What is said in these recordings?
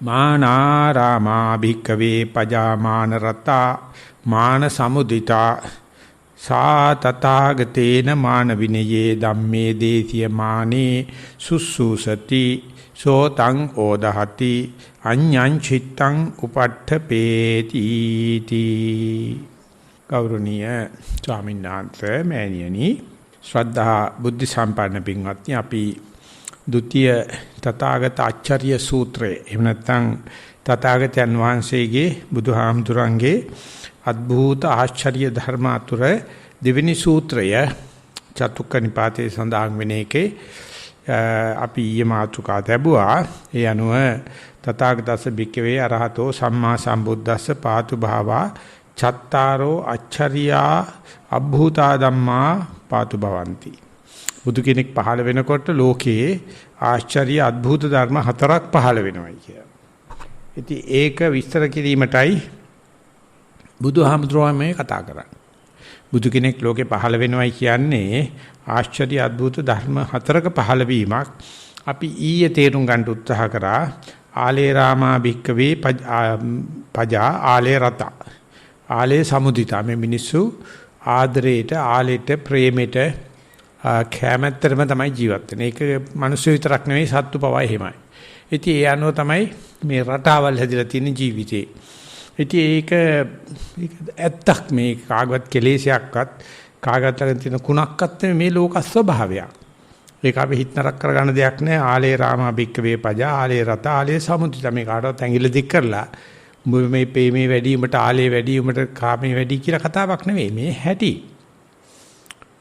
මානාරාමා භික්කවේ පජාමාන රතා මාන සමුදිතා සා තථාගතේන මාන විනයේ ධම්මේ දේසිය මානේ සුසුසති සෝතං ඕදහති අඤ්ඤං චිත්තං උපට්ඨපේති තී. ගෞරවනීය ස්වාමීන් වහන්සේ මෑණියනි, ශ්‍රද්ධා බුද්ධ සම්පන්න පින්වත්නි, අපි ဒုတိ ය තථාගත ආචාර්ය සූත්‍රය එහෙම නැත්නම් තථාගතයන් වහන්සේගේ බුදුහාමුදුරන්ගේ අద్භූත ආශ්චර්ය ධර්ම අතුර දෙවෙනි සූත්‍රය චතුක්ක නිපාතේ සඳහන් වෙන එකේ අපි ඊයේ මාතෘකා ලැබුවා. ඒ අනුව තථාගතස්ස භික්ඛවේ අරහතෝ සම්මා සම්බුද්දස්ස පාතු භාවා චත්තාරෝ අච්චරියා අභූතා ධම්මා පාතු භවಂತಿ. බුදු කෙනෙක් පහළ වෙනකොට ලෝකයේ ආශ්චර්ය අద్භූත ධර්ම 4ක් පහළ වෙනවායි කියලා. ඉතින් ඒක විස්තර කිරීමටයි බුදුහාමුදුරුවෝ මේ කතා කරන්නේ. බුදු කෙනෙක් ලෝකේ පහළ වෙනවයි කියන්නේ ආශ්චර්ය අద్භූත ධර්ම 4ක පහළ වීමක්. අපි ඊයේ තේරුම් ගන්න උත්සාහ කරා ආලේ රාමා භික්කවේ පජා ආලේ රත ආලේ සමුදිතා. මේ මිනිස්සු ආදරේට ආලේට ප්‍රේමයට කැමැත්තටම තමයි ජීවත් වෙන්නේ. ඒක මිනිස්සු විතරක් නෙවෙයි සත්තු පවා එහෙමයි. ඉතින් ඒ අනුව තමයි මේ රටාවල් හැදිලා තියෙන ජීවිතේ. ඉතින් ඒක ඇත්තක්, මේ කාගවත් කෙලෙසයක්වත් කාගවත් ළඟ තියෙන කුණක්වත් මේ ලෝක ස්වභාවයක්. ඒක අපි හිතනරක් කරගන්න දෙයක් නෑ. ආලේ රාමා භික්කවේ පජා ආලේ රත ආලේ සමුදිත. මේ කාටවත් ඇඟිල්ල දික් කරලා මේ ප්‍රේමේ වැඩි උඹට ආලේ වැඩි උඹට කාමේ වැඩි කියලා කතාවක් නෙවෙයි. මේ හැටි.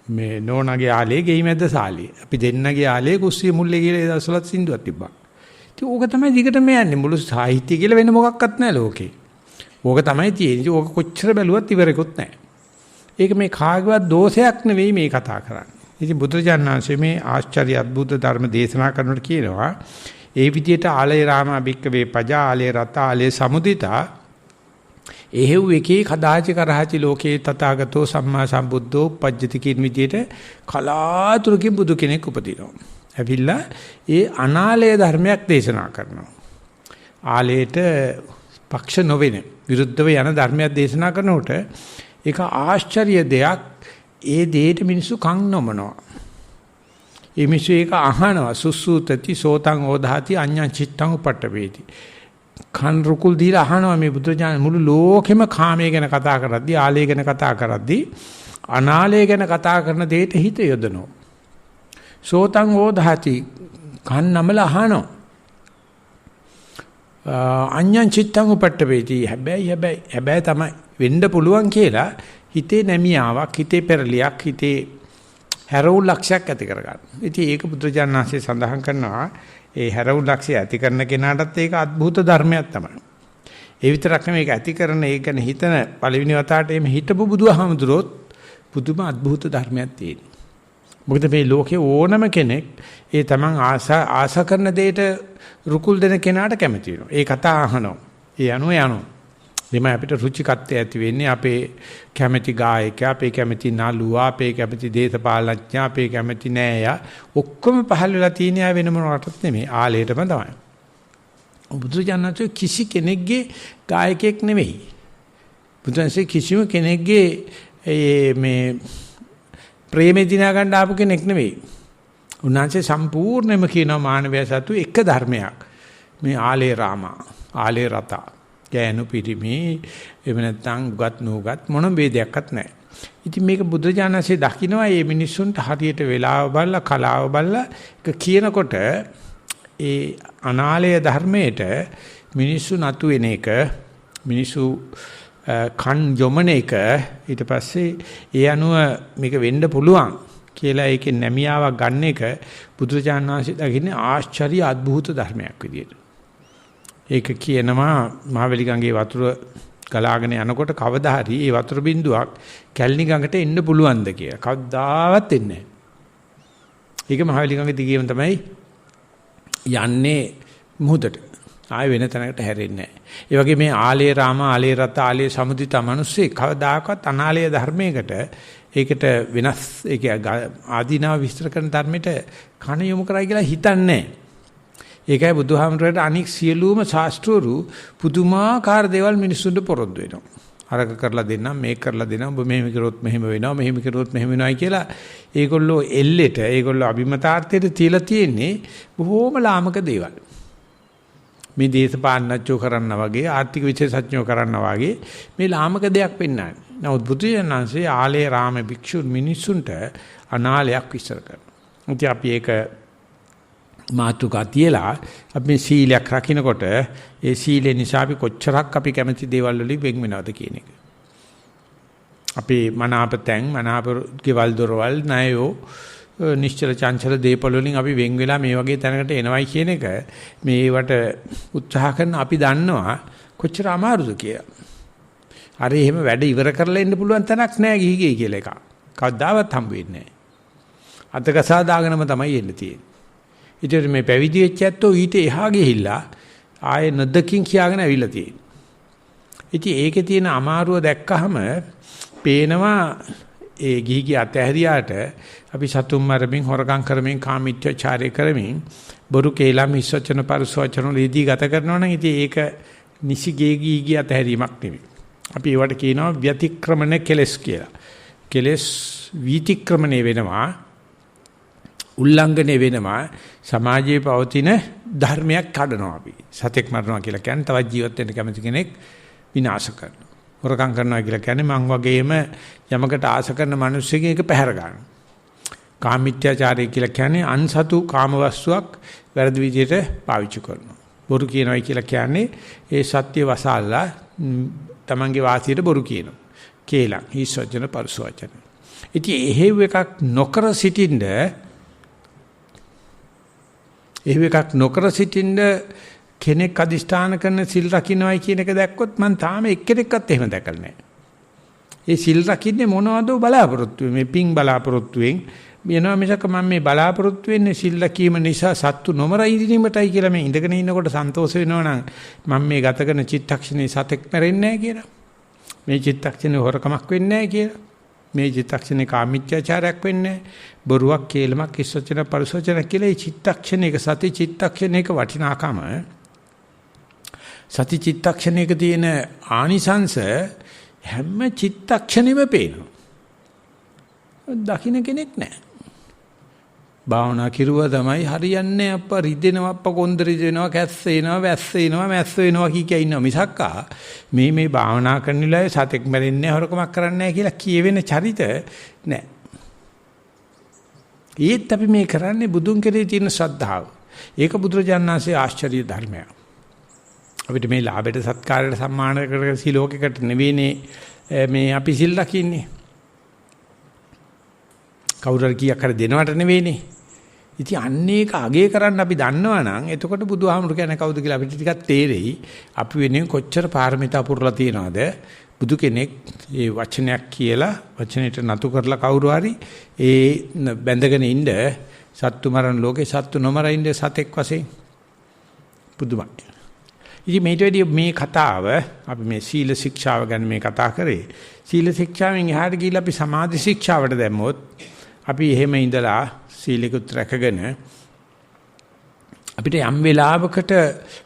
මේ නෝනාගේ ආලේ ගෙයි මැද්ද සාලිය. අපි දෙන්නගේ ආලේ කුස්සිය මුල්ලේ කියලා ඒ දවස්වලත් සින්දුවක් තිබ්බා. ඉතින් ඕක තමයි දිගටම යන්නේ. මුළු සාහිත්‍ය කියලා වෙන මොකක්වත් නැහැ ලෝකේ. ඕක තමයි තියෙන්නේ. ඕක කොච්චර බැලුවත් ඉවරෙකුත් නැහැ. ඒක මේ කාගේවත් දෝෂයක් නෙවෙයි මේ කතා කරන්නේ. ඉතින් බුදුරජාණන් වහන්සේ මේ ආශ්චර්ය අద్భుත ධර්ම දේශනා කරනකොට කියනවා ඒ විදිහට ආලේ රාමා භික්කවේ පජා ආලේ රත ආලේ සමුදිතා එහෙව් එකේ කදාචි කරහචි ලෝකේ තථාගතෝ සම්මා සම්බුද්ධෝ පජ්ජති කියන විදිහට කලාතුරකින් බුදු කෙනෙක් උපදිනවා. ඇවිල්ලා ඒ අනාලය ධර්මයක් දේශනා කරනවා. ආලයට පක්ෂ නොවෙන විරුද්ධව යන ධර්මයක් දේශනා කරනකොට ඒක ආශ්චර්ය දෙයක්. ඒ දෙයට මිනිස්සු කන් නොමනවා. ඒ මිනිස්සු ඒක අහනවා. සුසුතති සෝතං ඕදාති අඤ්ඤං චිත්තං උපට්ඨපේති. කන් රුකුල් දීලා අහනවා මේ බුදුරජාණන් මුළු ලෝකෙම කාමයේ ගැන කතා කරද්දී, ආලය ගැන කතා කරද්දී, අනාලය ගැන කතා කරන දෙයට හිත යොදනවා. සෝතං ඕදාති කන් නමල අහනවා. අඤ්ඤං චිත්තං උපට්ඨපේති. හැබැයි තමයි වෙන්න පුළුවන් කියලා හිතේ නැමියාවක්, හිතේ පෙරලියක්, හිතේ හැරවුල් ලක්ෂයක් ඇති කරගන්න. ඉතින් ඒක බුදුරජාණන් වහන්සේ සඳහන් කරනවා. ඒ හැරවුල් ලක්ෂය ඇති කරන කෙනාටත් ඒක අద్భుත ධර්මයක් තමයි. ඒ විතරක් නෙමෙයි, ඒක ඇති කරන ඒක ගැන හිතන පළවෙනි වතාවට එimhe හිටපු බුදුහාමුදුරුවොත් පුදුම අద్భుත ධර්මයක් තියෙනවා. මොකද මේ ලෝකේ ඕනම කෙනෙක් ඒ තමන් ආශා කරන දෙයට රුකුල් දෙන කෙනාට කැමති වෙනවා. ඒ කතා අහනවා. ඒ අනුව යනවා. එimhe අපිට රුචිකත්වය ඇති වෙන්නේ අපේ කැමැති ගායකයා, අපේ කැමැති නළුවා, අපේ කැමැති දේශපාලනඥයා, අපේ කැමැති නෑයා ඔක්කොම පහළ වෙලා තියෙන අය වෙන මොනකටත් නෙමෙයි, ආලයටම තමයි. බුදුජානක කිසි කෙනෙක්ගේ ගායකයෙක් නෙමෙයි. බුදුන්සේ කිසිම කෙනෙක්ගේ මේ ප්‍රේමේ දිනා ගන්න ආපු කෙනෙක් නෙමෙයි. උන්වහන්සේ සම්පූර්ණයෙන්ම කියනවා මානවය සතු එක ධර්මයක්. මේ ආලේ රාමා, ආලේ රතා, ගෑනු පිරිමි, එහෙම නැත්නම් උගත් නුගත් මොන ભેදයක්වත් නැහැ. ඉතින් මේක බුදුජානසී දකින්නවා මේ මිනිස්සුන්ට හරියට වෙලාව බලලා කලාව බලලා ඒක කියනකොට ඒ අනාලය ධර්මයට මිනිස්සු නතු වෙන එක, මිනිස්සු කන් යොමන එක, ඊට පස්සේ ඒ අනුව මේක වෙන්න පුළුවන් කියලා ඒකේ නැමියාවක් ගන්න එක බුදුජානනාංශය දකින්නේ ආශ්චර්ය අద్భుත ධර්මයක් විදියට. ඒක කියනවා මහවැලි ගඟේ වතුර ගලාගෙන යනකොට කවදා හරි ඒ වතුර බින්දුවක් කැලණි ගඟට එන්න පුළුවන්ද කියලා. කවදාවත් එන්නේ නැහැ. ඒක මහවැලි ගඟ දිගේම තමයි යන්නේ මුහුදට. ආයෙ වෙන තැනකට හැරෙන්නේ නැහැ. ඒ වගේ මේ ආලේ රාම, ආලේ රත, ආලේ සමුදිත මිනිස්සේ කවදාකවත් අනාලය ධර්මයකට ඒකට වෙනස් ඒක ආදීනාව විස්තර කරන ධර්මයට කණ යොමු කරයි කියලා හිතන්නේ නැහැ. ඒකයි බුදුහාමුදුරට අනික් සියලුම ශාස්ත්‍රවරු පුදුමාකාර දේවල් මිනිස්සුන්ට පොරොන්දු වෙනවා. අරක කරලා දෙන්නම් මේක කරලා දෙන්නම් ඔබ මෙහෙම කරොත් මෙහෙම වෙනවා මෙහෙම කරොත් මෙහෙම වෙනවායි කියලා ඒගොල්ලෝ එල්ලෙට ඒගොල්ලෝ අභිමතාර්ථයට තියලා තියෙන්නේ බොහෝම ලාමක දේවල්. මේ දේශපාලනඥයෝ කරන්නා වගේ ආර්ථික විශේෂඥයෝ කරන්නා වගේ මේ ලාමක දෙයක් පෙන්වන්නේ. නමුත් බුදුරජාණන්සේ ආලේ රාම භික්ෂු මිනිසුන්ට අනාලයක් විස්තර කරනවා. ඉතින් අපි ඒක මාතුකා තියලා අපි සීලයක් රකින්නකොට ඒ සීලේ නිසා අපි කොච්චරක් අපි කැමති දේවල් වලින් වෙන් වෙනවද කියන එක. අපි මනාපතෙන් මනාප ගෙවල් දොරවල් ණයෝ නිශ්චල චංචල දීපල වලින් අපි වෙන් වෙලා මේ වගේ තැනකට එනවයි කියන එක මේවට උත්සාහ කරන අපි දන්නවා කොච්චර අමාරුද කියලා. අර එහෙම වැඩ ඉවර කරලා එන්න පුළුවන් තැනක් නෑ ගිහිගේ කියලා එක. කවදාවත් හම්බ වෙන්නේ නෑ. අතකසා දාගෙනම තමයි එන්න තියෙන්නේ. ඉතින් මේ පැවිදි වෙච්ච ඇත්තෝ ඊට එහා ගිහිල්ලා ආයේ නොදකින් කියාගෙන ඇවිල්ලා තියෙනවා. ඉතින් ඒකේ තියෙන අමාරුව දැක්කහම පේනවා ඒ ගිහිගේ අතහැරියාට අපි සතුම් මරමින් හොරකම් කරමින් කාමීත්‍යචාරය කරමින් බොරු කේලම් ඉස්සචන පරිසවචන ලීදී ගත කරනවා නම් ඉතින් ඒක නිසිගේ ගිහිගේ අතහැරීමක් නෙවෙයි. අපි ඒවට කියනවා ව්‍යතික්‍රමන කෙලස් කියලා. කෙලස් විතික්‍රමණය වෙනවා උල්ලංඝනය වෙනවා සමාජයේ පවතින ධර්මයක් කඩනවා අපි. සතෙක් මරනවා කියලා කියන්නේ තවත් ජීවත් වෙන්න කැමති කෙනෙක් විනාශ කරනවා. හොරකම් කරනවා කියලා කියන්නේ මං වගේම යමකට ආස කරන මිනිස්සුගෙන් එක පැහැර ගන්නවා. කාමීත්‍යාචාරය කියලා කියන්නේ අන්සතු කාමවස්තුවක් වැරදි විදිහට පාවිච්චි කරනවා. බොරු කියනවා කියලා කියන්නේ ඒ සත්‍ය වසාලා තමන්ගේ වාසියට බොරු කියනවා. කේලම් හිස් වචන පරුස වචන. ඉතින් එහෙව් එකක් නොකර සිටින්න කෙනෙක් අදිෂ්ඨාන කරන සිල් රකින්නයි කියන එක දැක්කොත් මම තාම එක්කෙනෙක්වත් එහෙම දැකලා නැහැ. ඒ සිල් රකින්නේ මොනවද බලාපොරොත්තු මේ පිං බලාපොරොත්තුෙන් වෙනවා මිසක මම මේ බලාපොරොත්තු වෙන්නේ සිල් රැකීම නිසා සත්තු නොමර ඉඳීමටයි කියලා මේ ඉඳගෙන ඉන්නකොට සන්තෝෂ වෙනවා නම් මම මේ ගත කරන චිත්තක්ෂණේ සතෙක් මැරෙන්නේ නැහැ කියලා. මේ චිත්තක්ෂණේ හොරකමක් වෙන්නේ නැහැ කියලා. මේ චිත්තක්ෂණේ කාමීත්‍යාචාරයක් වෙන්නේ බොරුවක් කේලමක් ඉස්සචන පරිසචන කියලා මේ චිත්තක්ෂණයක සති චිත්තක්ෂණයක වටිනාකම සති චිත්තක්ෂණයක තියෙන ආනිසංස හැම චිත්තක්ෂණෙම පේනවා. දකින්න කෙනෙක් නැහැ. භාවනා කිරුවා තමයි හරියන්නේ අප්පා රිදෙනවා අප්පා කොන්ද රිදෙනවා කැස්ස එනවා වැස්ස එනවා මැස්ස එනවා කිය ඉන්නවා මිසක්කා මේ භාවනා කරන වෙලාවේ සතෙක් මැරෙන්නේ හොරකමක් කරන්නේ නැහැ කියලා කියවෙන චරිත නැහැ. ඒත් අපි මේ කරන්නේ බුදුන් කෙරේ තියෙන ශ්‍රද්ධාව. ඒක බුදුරජාණන්සේ ආශ්චර්ය ධර්මයක්. අපිට මේ ලාභයට සත්කාරයට සම්මාන කරගෙන සිලෝකයකට නෙවෙයිනේ මේ අපි සිල් රකින්නේ. කවුරුහරි කීයක් හරි දෙනවට නෙවෙයිනේ. ඉතින් අන්න ඒක අගය කරන්න අපි දන්නවනම් එතකොට බුදුහාමුදුරු කියන්නේ කවුද කියලා අපිට ටිකක් තේරෙයි. අපි වෙනුවෙන් කොච්චර පාරමිතා පුරලා තියනවද? බුදු කෙනෙක් ඒ වචනයක් කියලා වචනෙට නතු කරලා කවුරු හරි ඒ බැඳගෙන ඉන්න සත්තු මරණ ලෝකේ සත්තු නොමර ඉන්න සතෙක් වශයෙන් බුදුමයි. ඉතින් මේ කතාව අපි මේ සීල ශික්ෂාව ගැන මේ කතා කරේ. සීල ශික්ෂාවෙන් එහාට ගිහිල්ලා අපි සමාධි ශික්ෂාවට දැම්මොත් අපි එහෙම ඉඳලා සීලෙකුත් රැකගෙන අපිට යම් වෙලාවකට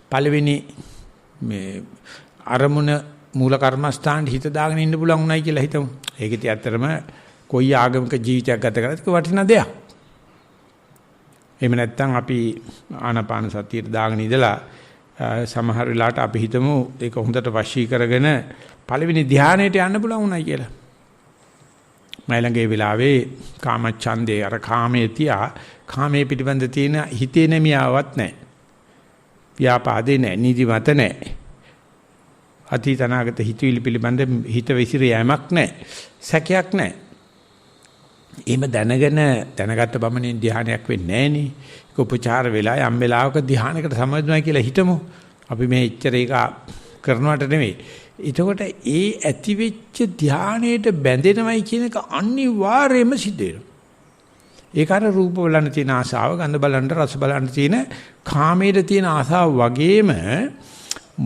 පළවෙනි මේ අරමුණ මූල කර්මස්ථානට හිත දාගෙන ඉන්න පුළුවන් උනායි කියලා හිතමු. ඒක ඉතින් ඇත්තටම කොයි ආගමික ජීවිතයක් ගත කරත් වටිනා දෙයක්. එහෙම නැත්නම් අපි ආනාපාන සතියට දාගෙන ඉඳලා සමහර වෙලාවට අපි හිතමු ඒක හොඳට වශී කරගෙන පළවෙනි ධානයට යන්න පුළුවන් උනායි කියලා. මයිලඟේ වෙලාවේ කාමච්ඡන්දේ අර කාමයේ තියා කාමයේ පිටිබඳ තියෙන හිතේ නැමියාවක් නැහැ. ව්‍යාපාදේ නැහැ, නිදිමත නැහැ. අතීතනාගත හිතවිලි පිළිබඳ හිත විසිර යෑමක් නැහැ. සැකයක් නැහැ. එහෙම දැනගත්ත බමනේ ධානයක් වෙන්නේ නැහැ නේ. ඒක උපචාර වෙලා යම් වෙලාවක ධානයකට සමවැදුනා කියලා හිතමු. අපි මේ එච්චර ඒක කරනවට නෙවෙයි. එතකොට ඒ ඇති වෙච්ච ධානයේට බැඳෙනවයි කියන එක අනිවාර්යයෙන්ම සිද්ධ වෙනවා. ඒක අර රූප බලන්න තියෙන ආසාව, ගන්ධ බලන්න, රස බලන්න තියෙන කාමයේ තියෙන ආසාව වගේම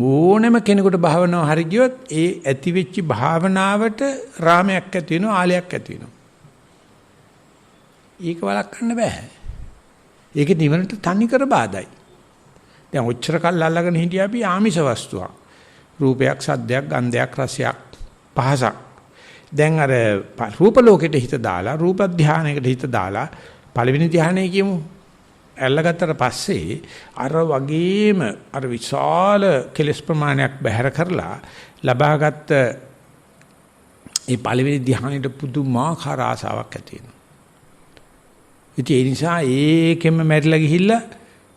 ඕනෑම කෙනෙකුට භාවනාව හරි ගියොත් ඒ ඇති වෙච්ච භාවනාවට රාමයක් ඇති වෙනවා, ආලයක් ඇති වෙනවා. ඒක වළක්වන්න බෑ. ඒක නිවනට තනි කර බාධායි. දැන් ඔච්චර කල් අල්ලගෙන හිටියා අපි ආමිෂ වස්තුවක්. රූපයක්, සද්දයක්, ගන්ධයක්, රසයක්, පහසක්. දැන් අර රූප ලෝකෙට හිත දාලා, රූප ධානයකට හිත දාලා පළවෙනි ධානය කියමු. ඇල්ලගත්තට පස්සේ අර වගේම අර විශාල කෙලස් ප්‍රමාණයක් බැහැර කරලා ලබාගත් ඒ පළවෙනි ධ්‍යානෙට පුදුමාකාර ආසාවක් ඇති වෙනවා. ඉතින් ඒ නිසා ඒකෙම මැරිලා ගිහිල්ලා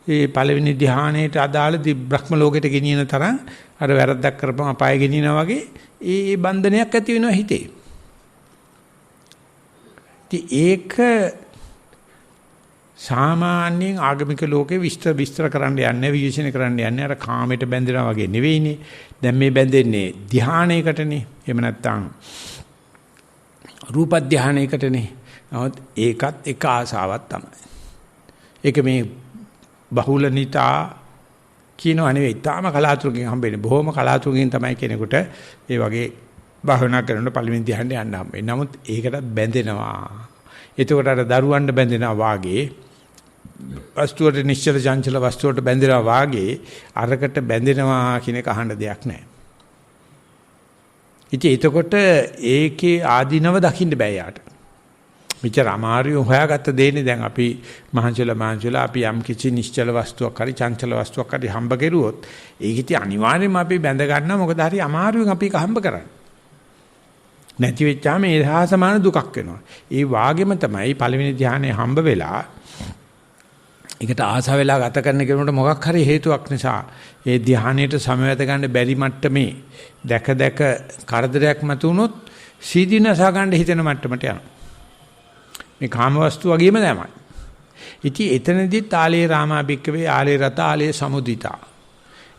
ඒ පළවෙනි ධ්‍යානෙට අදාළ බ්‍රහ්ම ලෝකෙට ගෙනියන තරම් අර වැරද්දක් කරපම අපාය ගෙනියනා වගේ ඒ බන්ධනයක් ඇති වෙනවා හිතේ. ඉතින් ඒක සාමාන්‍යයෙන් ආගමික ලෝකේ විස්තර කරන්න යන්නේ විශ්ලේෂණය කරන්න යන්නේ අර කාමයට බැඳෙනවා වගේ නෙවෙයිනේ. දැන් මේ බැඳෙන්නේ ධ්‍යානයකටනේ. එහෙම නැත්නම් රූප ධ්‍යානයකටනේ. නමුත් ඒකත් එක ආසාවක් තමයි. ඒක මේ බහුලනිතා කියනවා නෙවෙයි. තාම කලාතුරකින් හම්බෙන්නේ. බොහොම කලාතුරකින් තමයි කෙනෙකුට ඒ වගේ භාවනා කරනකොට පළවෙනි ධ්‍යානෙට යන්න හම්බෙන්නේ. නමුත් ඒකටත් බැඳෙනවා. එතකොට අර දරුවන්ට බැඳෙනවා වාගේ වස්තුවට නිශ්චල චංචල වස්තුවට බැඳෙනවා වාගේ අරකට බැඳෙනවා කියන එක අහන්න දෙයක් නැහැ. ඉතින් එතකොට ඒකේ ආධිනව දකින්න බෑ යාට. මෙච්චර අමාරුවෙන් හොයාගත්ත දෙන්නේ දැන් අපි මහන්සිලා අපි යම් කිසි නිශ්චල වස්තුවක් හරි චංචල වස්තුවක් හරි හම්බ කරුවොත් ඒක ඉතින් අනිවාර්යයෙන්ම අපි බැඳ ගන්නවා. මොකද හරි අමාරුවෙන් අපි ඒක හම්බ කරන්නේ. නැති වෙච්චාම ඒ හා සමාන දුකක් වෙනවා. ඒ වාගෙම තමයි පළවෙනි ධ්‍යානයේ හම්බ වෙලා ඒකට ආස වෙලා ගත කරන කෙනෙකුට මොකක් හරි හේතුවක් නිසා ඒ ධ්‍යානයට සමවැද ගන්න බැරි මට්ටමේ දැක කරදරයක් මතුනොත් සීදීනස ගන්න හිතෙන මට්ටමට යනවා. මේ කාමවස්තු වගේම තමයි. ඉතින් එතනදී තාලේ රාමා බික්කවේ ආලේ රත ආලේ සමුදිතා.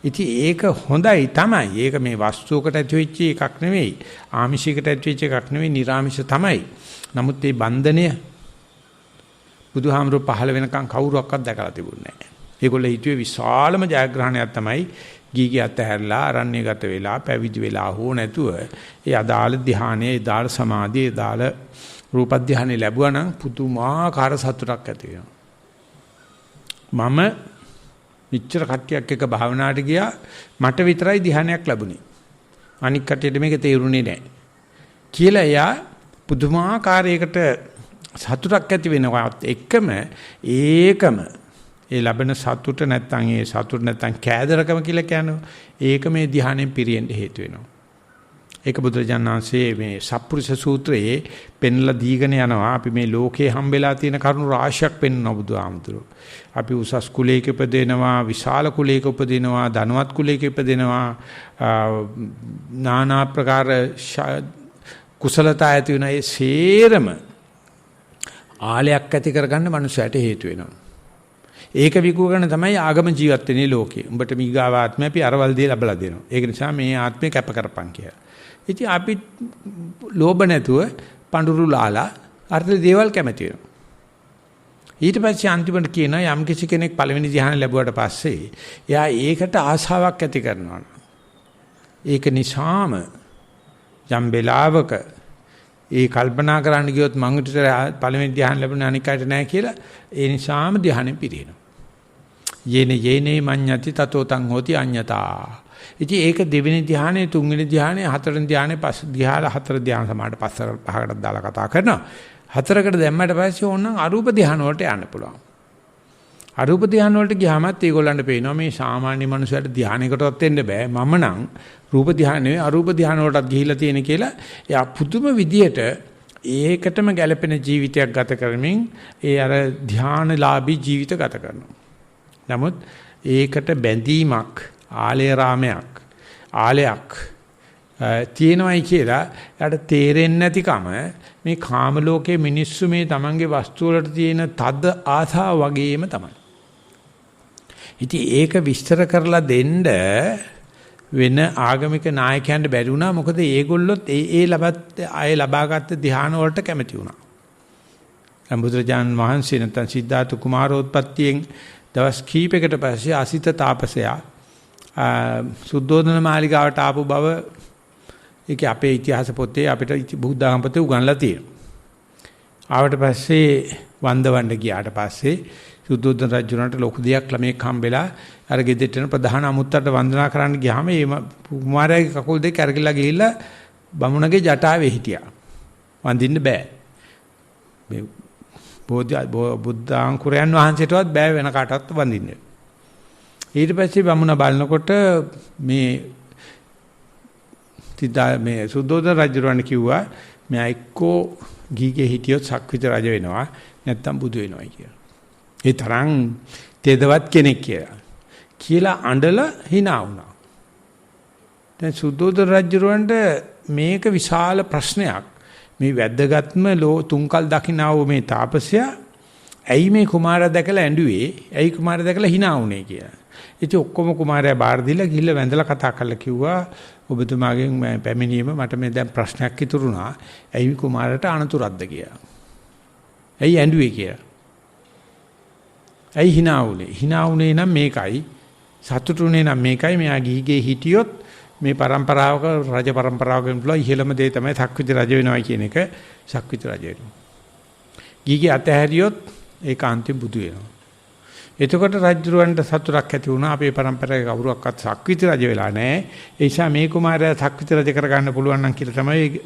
ඉතින් ඒක හොඳයි තමයි. ඒක මේ වස්තුවකට ඇති වෙච්ච එකක් නෙවෙයි. ආමිෂයකට ඇති වෙච්ච එකක් නෙවෙයි. නිර්ආමිෂ තමයි. නමුත් මේ බන්ධනය බුදුහාමුදුරුවෝ පහළ වෙනකන් කවුරුවක්වත් දැකලා තිබුණේ නැහැ. ඒගොල්ලෝ හිතුවේ විශාලම ජයග්‍රහණයක් තමයි ගීගේ අතහැරලා අරණ්‍යගත වෙලා පැවිදි වෙලා හෝ නැතුව ඒ අදාළ ධ්‍යානයේ අදාළ සමාධියේ අදාළ රූප ධ්‍යානෙ ලැබුවා නම් පුදුමාකාර සතුටක් ඇති වෙනවා. මම මෙච්චර කට්ටියක් එක භාවනාවට ගියා මට විතරයි ධ්‍යානයක් ලැබුණේ. අනික් කට්ටියට මේක තේරුනේ නැහැ. කියලා එයා පුදුමාකාරයකට සතුටක් ඇති වෙනවා. එකම ඒකම ඒ ලැබෙන සතුට නැත්තම් ඒ සතුට නැත්තම් කෑදරකම කියලා කියනවා. ඒක මේ ධ්‍යානෙන් පිරෙන්න හේතු වෙනවා. ඒක බුදුරජාණන් වහන්සේ මේ සප්පුරුෂ සූත්‍රයේ පෙන්ලා දීගෙන යනවා. අපි මේ ලෝකේ හම්බෙලා තියෙන කරුණු රාශියක් පෙන්වනවා බුදුහාමුදුරුවෝ. අපි උසස් කුලයක උපදිනවා, විශාල කුලයක උපදිනවා, ධනවත් කුලයක උපදිනවා, নানা ප්‍රකාර කුසලතා ඇති වෙන ඒ සේරම ආලයක් ඇති කරගන්න මනුස්සයට හේතු වෙනවා. ඒක විකුවගෙන තමයි ආගම ජීවත් වෙන්නේ ලෝකේ. උඹට මීගාව ආත්මය අපි අරවල් දී ලැබලා දෙනවා. ඒක නිසා මේ ආත්මය කැප කරපන් කියලා. ඉතින් අපි ලෝභ නැතුව පඳුරු ලාලා අර්ථ දේවල් කැමති වෙනවා. ඊට පස්සේ අන්තිමට කියනවා යම් කිසි කෙනෙක් පළවෙනි ධ්‍යාන ලැබුවට පස්සේ එයා ඒකට ආශාවක් ඇති කරනවා. ඒක නිසාම යම් වෙලාවක ඒ කල්පනා කරන්න ගියොත් මං විතර පළවෙනි ධ්‍යාන ලැබුණ අනික් අයට නැහැ කියලා ඒ නිසාම ධ්‍යානෙ පිරිනවා. යේනේ මඤ්ඤති තතෝ තං හෝති අඤ්ඤතා. ඉතින් ඒක දෙවෙනි ධ්‍යානෙ, තුන්වෙනි ධ්‍යානෙ, හතරවෙනි ධ්‍යානෙ, පස් ධ්‍යාන හතර ධ්‍යාන සමාඩ පහකට දාලා කතා කරනවා. හතරකට දැම්මට පස්සේ ඕනනම් අරූප ධ්‍යාන වලට යන්න පුළුවන්. අරූප ධ්‍යාන වලට ගියාමත් ඒගොල්ලන්ට පේනවා මේ සාමාන්‍ය මනුස්සයට ධ්‍යානයකටවත් එන්න බෑ. මම නම් රූප ධ්‍යාන නෙවෙයි අරූප ධ්‍යාන වලටත් ගිහිලා තියෙන කියලා එයා පුදුම විදියට ඒකටම ගැළපෙන ජීවිතයක් ගත කරමින් ඒ අර ධ්‍යානලාභී ජීවිත ගත කරනවා. නමුත් ඒකට බැඳීමක් ආලයක් තියෙනවයි කියලා යාට තේරෙන්නේ නැතිකම මේ කාම ලෝකයේ මිනිස්සු මේ තමන්ගේ වස්තු වලට තියෙන තද ආසාව වගේම තමයි. ඉතින් ඒක විස්තර කරලා දෙන්න වෙන ආගමික නායකයන්ට බැරි වුණා. මොකද ඒගොල්ලොත් ඒ ලබාගත් ධ්‍යාන වලට කැමති වුණා. බුදුරජාණන් වහන්සේ නැත්නම් සිද්ධාර්ථ කුමාරෝත්පත්තියෙන් දවස් කීපයකට පස්සේ අසිත තාපසයා සුද්ධෝදන මාලිගාවට ආපු බව ඒක අපේ ඉතිහාස පොතේ අපිට බුද්ධාගම පොතේ උගන්ලා තියෙනවා. ආවට පස්සේ වන්දවන්න ගියාට පස්සේ සුද්ධෝදන රජුණන්ට ලොකු දෙයක් ළමෙක් හම්බෙලා අර ගෙදෙට්ට යන ප්‍රධාන අමුත්තට වන්දනා කරන්න ගියාම මේ කුමාරයාගේ කකුල් දෙක අරගිලා ගිහිල්ලා බමුණගේ ජටාවේ හිටියා. වඳින්න බෑ. මේ බුද්ධාංකුරයන් වහන්සේටවත් බෑ වෙන කාටවත් වඳින්න. ඊට පස්සේ බමුණ බලනකොට මේ සුද්ධෝදන රජුණන් කිව්වා මෙයා එක්කෝ ගීගේ හිටියොත් සක්විති රජ වෙනවා නැත්තම් බුදු වෙනවා කියලා. ඒ තරම් තේදවත් කෙනෙක් කියලා අඬලා hina වුණා. දැන් සුද්ධෝදන රජුරවන්ට මේක විශාල ප්‍රශ්නයක්. මේ වැද්දගත්ම තුන්කල් දකින්නා වූ මේ තාපසයා ඇයි මේ කුමාරයා දැකලා ඇඬුවේ? ඇයි කුමාරයා දැකලා hina වුනේ කියලා. ඉතින් ඔක්කොම කුමාරයා බාර දීලා ගිහිල්ලා වැඳලා කතා කරලා කිව්වා ඔබතුමාගෙන් මම පැමිණීම මට මේ දැන් ප්‍රශ්නයක් ඉතුරුනා. ඇයි කුමාරට අනතුරක්ද කියලා. ඇයි ඇඬුවේ කියලා. ඇයි hina වුනේ? hina වුනේ නම් මේකයි. සතුටුුනේ නම් මේකයි. මෙයා ගිහිගේ හිටියොත් මේ પરම්පරාවක රජ પરම්පරාවකින් පුළුවන් ඉහළම දේ තමයි සක්විති රජ වෙනවා කියන එක. සක්විති රජ වෙනවා. ගිහිගේ අතහැරියොත් ඒක අන්තිම බුදු වෙනවා. එතකොට රජුරවන්ට සතුටක් ඇති වුණා. අපේ પરම්පරාවේ කවුරුවක්වත් සක්විති රජ වෙලා නැහැ. ඒ නිසා මේ කුමාරයා සක්විති රජ කරගන්න පුළුවන් නම් කියලා තමයි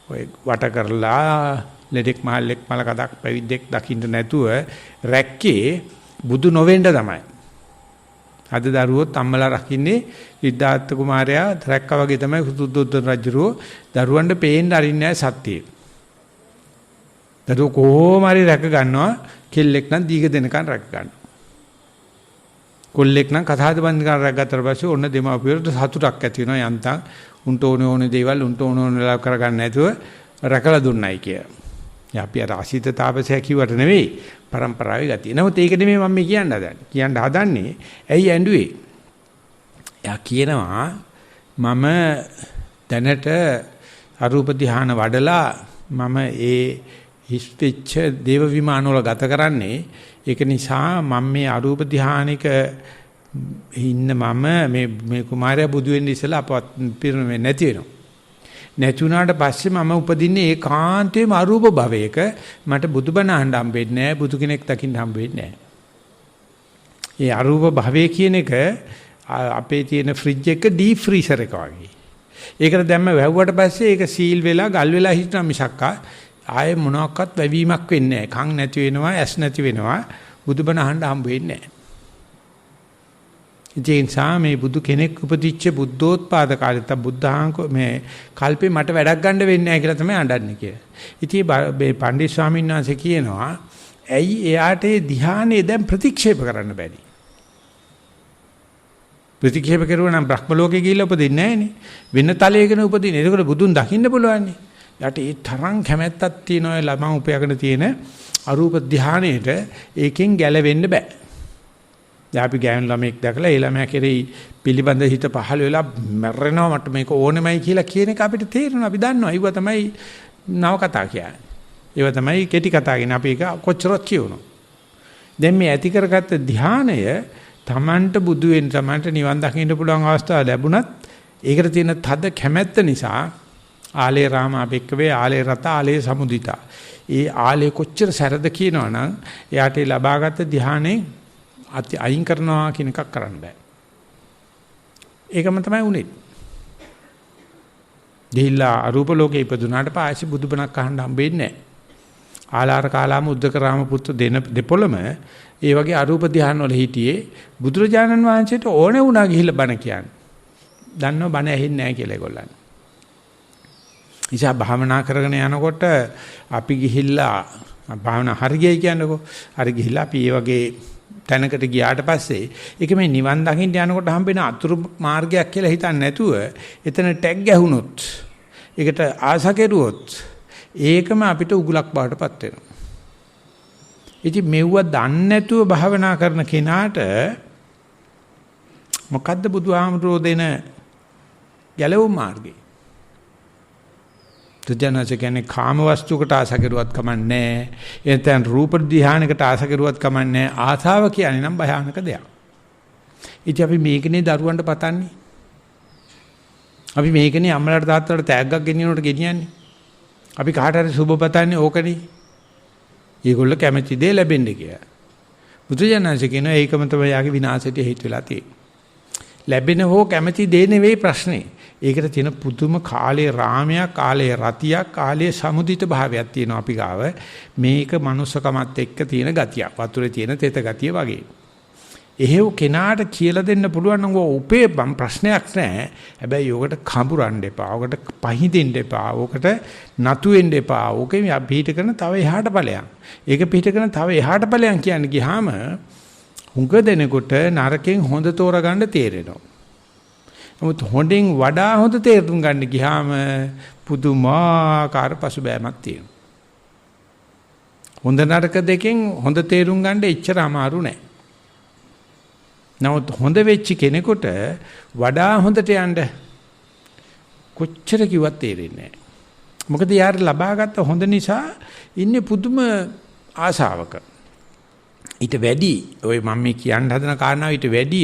ඔය වට කරලා ලෙඩෙක් මහල්ලෙක් මලකඩක් පැවිද්දෙක් දකින්න නැතුව රැක්කේ බුදු නොවෙන්න තමයි. අද දරුවොත් අම්මලා රකින්නේ සිද්ධාර්ථ කුමාරයා රැක්කා වගේ තමයි සුද්ධෝදන රජුරෝ දරුවන්ට පේන්න අරින්නේ සත්‍යය. දරුවෝ කොහොම හරි රැක ගන්නවා. කෙල්ලෙක් නම් දීග දෙනකන් රැක ගන්නවා. කොල්ලෙක් නම් කතාද බන්දිකන් රැග්ගත්තට පස්සේ ඔන්න දෙමාපියන්ට සතුටක් ඇති වෙනවා යන්තම් උන්ට ඕනේ දේවල් උන්ට ඕන වෙලාව කරගන්න නැතුව රැකලා දුන්නයි කිය. අපි අර අසීත තාපසය කිව්වට නෙවෙයි પરම්පරාවේ ගතිය. නමුත් ඒක නෙමෙයි මම කියන්න හදන්නේ. ඇයි ඇඬුවේ? එයා කියනවා මම දැනට අරූප ධාන වඩලා මම ඒ හිස්පෙච්ච දේව විමාන වල ගත කරන්නේ. ඒක නිසා මම මේ අරූප ධානික ඉන්න මම මේ කුමාරයා බුදු වෙන්න ඉස්සලා අපවත් පිරුණේ නැති වෙනවා. නැතුණාට පස්සේ මම උපදින්නේ ඒකාන්තයෙන්ම අරූප භවයක. මට බුදුබණ අහන්න හම්බෙන්නේ නැහැ. බුදු කෙනෙක් දකින්න හම්බෙන්නේ නැහැ. ඒ අරූප භවය කියන එක අපේ තියෙන ෆ්‍රිජ් එක ඩීප් ෆ්‍රීසර් එක වගේ. ඒකට දැම්ම වැහුවට පස්සේ ඒක සීල් වෙලා ගල් වෙලා හිටිනා මිසක්කා ආයේ මොනවාක්වත් වැවීමක් වෙන්නේ නැහැ. කන් නැති වෙනවා, ඇස් නැති වෙනවා. බුදුබණ අහන්න හම්බ වෙන්නේ නැහැ. ජීන්සා මේ බුදු කෙනෙක් උපදිච්ච බුද්ධෝත්පාද කාලෙත් බුද්ධාංක මේ කල්පේ මට වැඩක් ගන්න වෙන්නේ නැහැ කියලා තමයි අඬන්නේ කියලා. ඉතින් මේ පණ්ඩිත ස්වාමීන් වහන්සේ කියනවා ඇයි එයාට ඒ ධ්‍යානෙ දැන් ප්‍රතික්ෂේප කරන්න බැරි? ප්‍රතික්ෂේප කරුවා නම් බ්‍රහ්ම ලෝකේ ගිහිල්ලා උපදින්නේ නැහනේ. වෙන තලයකන උපදින්නේ. ඒකෝට බුදුන් දකින්න පුළුවන් නේ. යට ඒ තරම් කැමැත්තක් තියෙනවා ළමං උපයගෙන තියෙන අරූප ධානයේට ඒකෙන් ගැලවෙන්න බෑ. දැන් අපි ගෑනු ළමෙක් දැකලා ඒ ළමයා කෙරෙහි පිළිබඳ හිත පහළ වෙලා මැරෙනවා මට මේක ඕනෙමයි කියලා කියන එක අපිට තේරෙනවා. අපි දන්නවා. ඒව තමයි නව කතා කියන්නේ. ඒව තමයි කෙටි කතා කියන්නේ. අපි ඒක කොච්චරක් කියවනවා. දැන් මේ ඇති කරගත්ත ධානය Tamanට බුදු වෙන්න Tamanට නිවන් දකින්න පුළුවන් අවස්ථාව ලැබුණත් ඒකට තියෙන තද කැමැත්ත නිසා ආලේ රාමාපෙක්කවේ ආලේ රත ආලේ සමුදිතා. ඒ ආලේ කොච්චර සැරද කියනවනම් එයාට ලබාගත් ධානයේ අයින් කරනවා කියන එකක් කරන්න බෑ. ඒකම තමයි උනේ. දෙහිලා අරූප ලෝකේ ඉපදුනාට පස්සේ බුදුබණක් අහන්න හම්බෙන්නේ නැහැ. ආලාර කාලාම උද්දකරාම පුත්තු දෙපොළම ඒ වගේ අරූප ධානය වල හිටියේ බුදුරජාණන් වහන්සේට ඕනේ වුණා ගිහිල්ලා බණ කියන්නේ. දන්නව බණ ඇහෙන්නේ නැහැ කියලා ඒගොල්ලන්. ඉතින් භාවනා කරගෙන යනකොට අපි ගිහිල්ලා භාවනා හරියයි කියන්නකෝ. හරි ගිහිල්ලා අපි මේ වගේ තැනකට ගියාට පස්සේ ඒක මේ නිවන් දකින්න යනකොට හම්බෙන අතුරු මාර්ගයක් කියලා හිතන්නේ නැතුව එතන ටැග් ගැහුනොත් ඒකට ආස කෙරුවොත් ඒකම අපිට උගලක් බවටපත් වෙනවා. ඉතින් මෙව්ව දන්නේ නැතුව භාවනා කරන කෙනාට මොකද්ද බුදුහාමුදුරෝ දෙන ගැලවුම් මාර්ගය? තුජනස කියන්නේ කාම වස්තුකට ආස කෙරුවත් කමන්නේ. එතෙන් රූප ධානයකට ආස කෙරුවත් කමන්නේ. ආසාව කියන්නේ නම් භයානක දෙයක්. ඉතින් අපි මේකනේ දරුවන්ට පතන්නේ. අපි මේකනේ අම්මලාට තාත්තලාට තෑග්ගක් ගෙනියනකොට ගෙනියන්නේ. අපි කාට හරි සුබ පතන්නේ ඕකනේ. ඒගොල්ලෝ කැමැති දේ ලැබෙන්නේ කියලා. බුදුජානනාංශ කියනවා ඒකම තමයි යාගේ විනාශයට හේතු වෙලා තියෙන්නේ. ලැබෙන හෝ කැමැති දේ නෙවෙයි ප්‍රශ්නේ. ඒකට තියෙන පුදුම කාලේ රාමයක්, කාලේ රතියක්, කාලේ සමුදිත භාවයක් තියෙනවා අපි ගාව. මේක manussකමත් එක්ක තියෙන ගතිය. වතුරේ තියෙන තෙත ගතිය වගේ. එහෙව් කෙනාට කියලා දෙන්න පුළුවන් නම් උපේ ප්‍රශ්නයක් නැහැ. හැබැයි යෝකට කඹරන්න එපා. ඔකට පහින්දෙන්න එපා. ඔකට නතු වෙන්න එපා. ඕකේ පිට කරන තව එහාට ඵලයන්. ඒක පිට කරන තව එහාට ඵලයන් කියන්නේ ගියාම හුඟ දෙනකොට නරකෙන් හොඳ තෝරගන්න තේරෙනවා. නමුත් හොඳින් වඩා හොඳ තේරුම් ගන්න ගියාම පුදුමාකාර පසුබෑමක් තියෙනවා. හොඳ නරක දෙකෙන් හොඳ තේරුම් ගන්න එච්චර අමාරු නෑ. නමුත් හොඳ වෙච්ච කෙනෙකුට වඩා හොඳට යන්න කොච්චර කිව්වත් තේරෙන්නේ නෑ. මොකද යාර ලබාගත්ත හොඳ නිසා ඉන්නේ පුදුම ආසාවක. ඊට වැඩි ඔය මම මේ කියන්න හදන කාරණාව ඊට වැඩි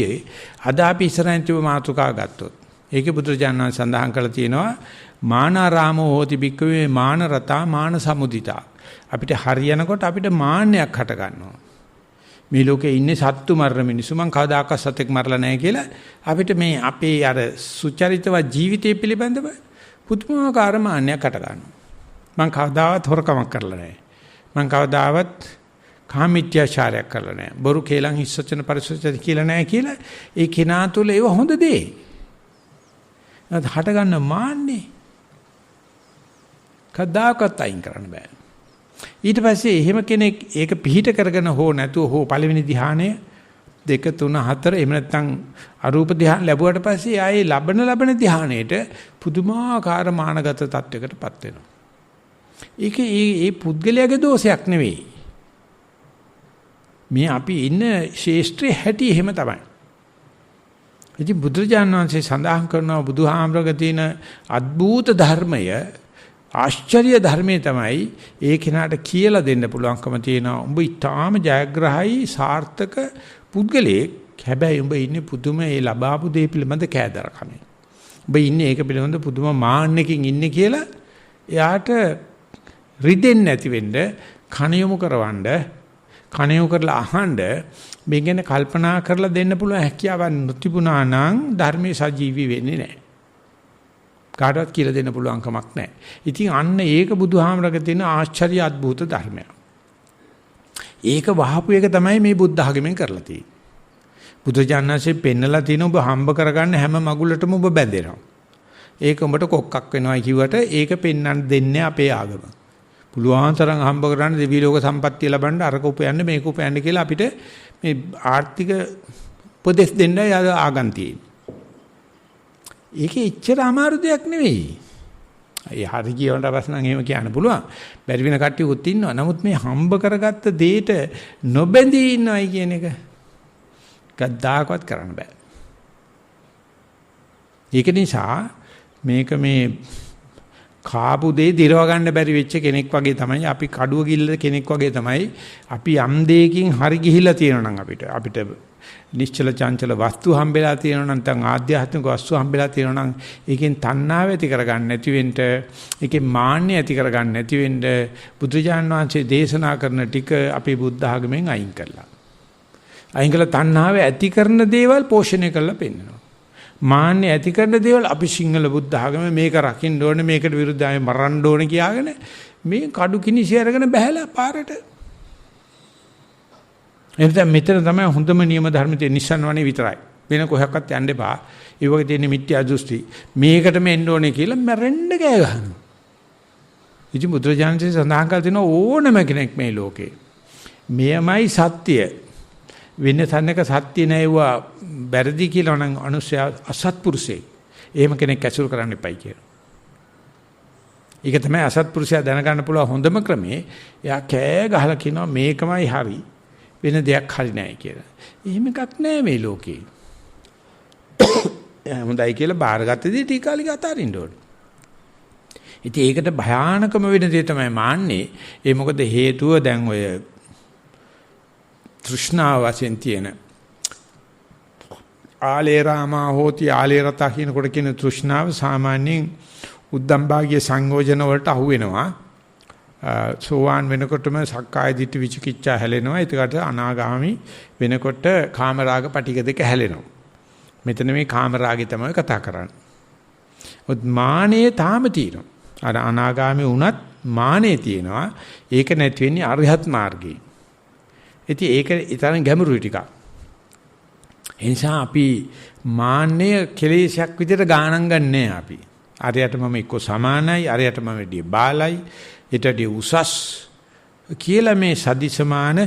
අද අපි ඉස්සරහින් තිබු මාතෘකාව ගත්තොත් ඒකේ බුදුරජාණන් වහන්සේ සඳහන් කරලා තියෙනවා මානාරාමෝ හෝති බික්කවේ මාන රතා මාන සමුදිතා. අපිට හරියනකොට අපිට මාන්නයක් හට ගන්නවා. මේ ලෝකේ ඉන්නේ සත්තු මරන මිනිස්සු මං කවදාකවත් සතෙක් මරලා නැහැ කියලා අපිට මේ අපේ අර සුචරිතව ජීවිතය පිළිබඳව පුදුමාකාර මාන්නයක් හට ගන්නවා. මං කවදාවත් හොරකමක් කරලා නැහැ. මං කවදාවත් කාමීත්‍යාචාරයක් කරලා නැහැ. බොරු කේලම් හිස්සචන පරිසචන කියලා නැහැ කියලා ඒ කෙනා තුළ ඒව හොඳ දේ. නේද හට ගන්න මාන්නේ කවදාකවත් අයින් කරන්න බෑ. ඊට පස්සේ එහෙම කෙනෙක් ඒක පිහිට කරගෙන හෝ නැතුව හෝ පළවෙනි ධ්‍යානය 2 3 4 එහෙම නැත්නම් අරූප ධ්‍යාන ලැබුවට පස්සේ ආයේ ලබන ධ්‍යානයේට පුදුමාකාර මානගත තත්වයකටපත් වෙනවා. ඒක ඒ පුද්ගලයාගේ දෝෂයක් නෙවෙයි. මේ අපි ඉන්න ශේෂ්ත්‍රයේ හැටි එහෙම තමයි. ඉතින් බුදුරජාණන් වහන්සේ සඳහන් කරනවා බුදුහාමරගේ තියෙන අద్භූත ධර්මය ආශ්චර්ය ධර්මයේ තමයි ඒ කෙනාට කියලා දෙන්න පුළුවන්කම තියෙනවා. උඹ ඊටාම ජයග්‍රහයි සාර්ථක පුද්ගලයෙක්. හැබැයි උඹ ඉන්නේ පුදුම ඒ ලබාපු දේ පිළිබඳ කෑදරකමෙන්. උඹ ඉන්නේ ඒක පිළිබඳ පුදුම මාන්නකින් ඉන්නේ කියලා එයාට රිදෙන්නේ නැති වෙන්න කණයොමු කරවන්න කණයොමු කරලා අහන්න මේ ගැන කල්පනා කරලා දෙන්න පුළුවන් හැකියාවක් නොතිබුණා නම් ධර්මයේ සජීවී වෙන්නේ නැහැ. කාටවත් කියලා දෙන්න පුළුවන් කමක් නැහැ. ඉතින් අන්න ඒක බුදුහාමරගේ තියෙන ආශ්චර්ය අద్భుත ධර්මයක්. ඒක වහපු එක තමයි මේ බුද්ධ ආගමෙන් කරලා තියෙන්නේ. බුදුජානනාංශයෙන් පෙන්නලා තියෙන ඔබ හම්බ කරගන්න හැම මගුලටම ඔබ බැඳෙනවා. ඒක උඹට කොක්කක් වෙනවා කිව්වට ඒක පෙන්වන්න දෙන්නේ අපේ ආගම. පුළුවන් තරම් හම්බ කරන්න දෙවි ලෝක සම්පත්තිය ලබන්න අරක උපයන්න මේක උපයන්න කියලා අපිට මේ ආර්ථික උපදෙස් දෙන්නයි ආගම් තියෙන්නේ. ඒකේ ඉච්ඡර අමාරු දෙයක් නෙවෙයි. ඒ හරි කියවන්න අවශ්‍ය නම් එහෙම කියන්න පුළුවන්. බැරි වෙන කට්ටියකුත් ඉන්නවා. නමුත් මේ හම්බ කරගත්ත දෙයට නොබැඳී ඉන්නවයි කියන එක කද්දාකවත් කරන්න බෑ. ඒක නිසා මේක මේ කාපු දෙය දිරව ගන්න බැරි වෙච්ච කෙනෙක් වගේ තමයි අපි කඩුව ගිල්ල කෙනෙක් වගේ තමයි අපි යම් දෙයකින් හරි ගිහිලා තියෙනවා නම් අපිට නිශ්චල චංචල වස්තු හම්බෙලා තියෙනවා නම් නැත්නම් ආධ්‍යාත්මික වස්තු හම්බෙලා තියෙනවා නම් ඒකෙන් තණ්හාව ඇති කරගන්න නැති වෙන්න ඒකේ මාන්නය ඇති කරගන්න නැති වෙන්න බුදුජාන් වහන්සේ දේශනා කරන ටික අපේ බුද්ධ ආගමෙන් අයින් කළා. අයින් කළ තණ්හාව ඇති කරන දේවල් පෝෂණය කරලා පෙන්නනවා. මාන්නය ඇති කරන දේවල් අපි සිංහල බුද්ධ ආගමේ මේක රකින්න ඕනේ මේකට විරුද්ධව මරන්න ඕනේ කියාගෙන මේ කඩු කිනිසි අරගෙන බහැලා පාරට එතන මෙතන තමයි හොඳම නියම ධර්මයේ නිසන්වනේ විතරයි. වෙන කොහොක්වත් යන්න එපා. ඒ වගේ තියෙන මිත්‍යා දෘෂ්ටි. මේකටම එන්න ඕනේ කියලා මැරෙන්න ගෑ ගන්නවා. ඉතින් බුදුරජාණන්සේ සඳහන් කළ තියෙන ඕනම කෙනෙක් මේ ලෝකේ. මෙයමයි සත්‍ය. වෙන තැනක සත්‍ය නැවුවා බැරදි කියලා නම් අනුසය අසත්පුරුෂයෙක්. එහෙම කෙනෙක් ඇසුරු කරන්න එපයි කියලා. ඒක තමයි අසත්පුරුෂයා දැනගන්න පුළුවන් හොඳම ක්‍රමේ. එයා කෑ ගහලා කියනවා මේකමයි හරි. වෙන දෙයක් හරි නැහැ කියලා. එහෙම එකක් නැහැ මේ ලෝකේ. හොඳයි කියලා බාරගත්තදී ටික කාලෙක අතාරින්න ඕනේ. ඉතින් ඒකට භයානකම වෙන දේ තමයි මාන්නේ. ඒ මොකද හේතුව දැන් ඔය තෘෂ්ණාව වශයෙන් තියෙන ආලේ රාමා හෝති ආලේ රතා කියනකොට කියන තෘෂ්ණාව සාමාන්‍යයෙන් උද්දම්භාගිය සංයෝජන වලට අහු වෙනවා. සෝවාන් වෙනකොටම සක්කාය දිට්ඨි විචිකිච්ඡා හැලෙනවා. ඒකට අනාගාමි වෙනකොට කාමරාග පටික දෙක හැලෙනවා. මෙතන මේ කාමරාගය තමයි කතා කරන්නේ. ඔත් මානෙ තාම තියෙනවා. අර අනාගාමි වුණත් මානෙ තියෙනවා. ඒක නැති වෙන්නේ අරිහත් මාර්ගයේ. ඉතින් ඒක ඊතරම් ගැඹුරුයි ටිකක්. ඒ නිසා අපි මාන්නය කෙලෙසයක් විදිහට ගාණන් ගන්නෑ අපි. අරයට මම එක්ක සමානයි, අරයට මම වැඩි බාලයි, ඊටදී උසස් කියලා මේ සදිසමාන,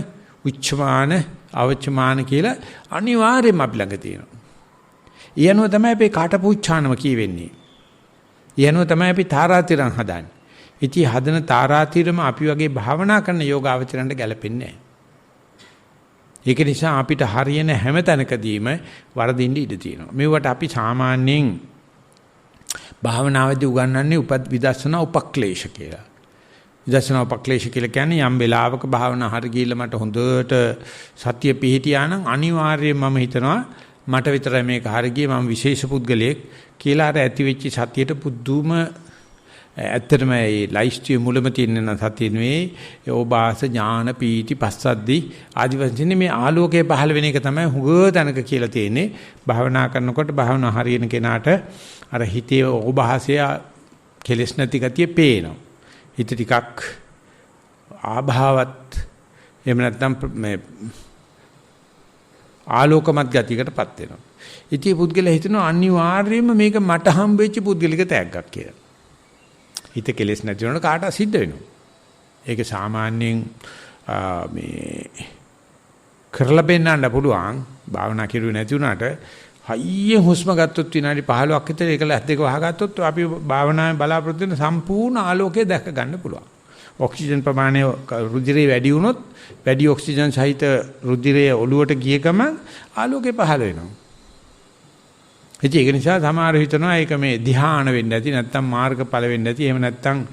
උච්චමාන, අවචමාන කියලා අනිවාර්යයෙන්ම අපි ළඟ තියෙනවා. ඊයනෝ තමයි අපි කාටපුච්චානම කියවෙන්නේ. ඊයනෝ තමයි අපි තාරාතිරම් හදන්නේ. ඉතින් හදන තාරාතිරම අපි වගේ භාවනා කරන යෝගාවචරයන්ට ගැලපෙන්නේ නැහැ. ඒක නිසා අපිට හරියන හැම තැනකදීම වරදින්න ඉඩ තියෙනවා. මේවට අපි සාමාන්‍යයෙන් භාවනාවේදී උගන්වන්නේ විදර්ශනා උපක්ලේශ කියලා. විදර්ශනා උපක්ලේශ කියලා කියන්නේ යම් වෙලාවක භාවනා හරි ගිහිල්ලා මට හොඳට සතිය පිහිටියා නම් අනිවාර්යයෙන් මම හිතනවා මට විතරයි මේක හරි ගියේ මම විශේෂ පුද්ගලයෙක් කියලා අර ඇති වෙච්ච සතියට පුදුම ඇත්තටම මේ ලයිස්ට්ිය මුලම තියෙන සතිය නෙවෙයි ඕබාස ඥාන පීති පස්සද්දි ආදි වශයෙන් මේ ආලෝකයේ පහළ වෙන එක තමයි හුඟ තැනක කියලා තියෙන්නේ. භාවනා කරනකොට භාවනා හරියන කෙනාට අර හිතේ ඕබාසය කෙලස් නැති ගතිය පේනවා. හිත ටිකක් ආභාවත් එහෙම නැත්නම් මේ ආලෝකමත් ගතියකටපත් වෙනවා. ඉතින් පුද්ගලයා හිතනවා අනිවාර්යයෙන්ම මේක මට හම්බෙච්ච පුද්ගලික තෑග්ගක් කියලා. හිත කෙලස් නැති වෙනකොට කාටවත් සිද්ධ වෙනවා. ඒක සාමාන්‍යයෙන් මේ කරලා බෙන්නන්න පුළුවන්. භාවනා කරුවේ නැති වුණාට හයියෙන් හුස්ම ගත්තොත් විනාඩි 15ක් විතර ඒකල ඇස් දෙක වහගත්තොත් අපි භාවනාවේ බලාපොරොත්තු වෙන සම්පූර්ණ ආලෝකය දැක ගන්න පුළුවන්. ඔක්සිජන් ප්‍රමාණය රුධිරේ වැඩි වුණොත් වැඩි ඔක්සිජන් සහිත රුධිරයේ ඔළුවට ගිය ගමන් ආලෝකය පහළ වෙනවා. ඒක නිසා සමහර හිතනවා ඒක මේ ධ්‍යාන වෙන්නේ නැති නැත්නම් මාර්ගඵල වෙන්නේ නැති එහෙම නැත්නම්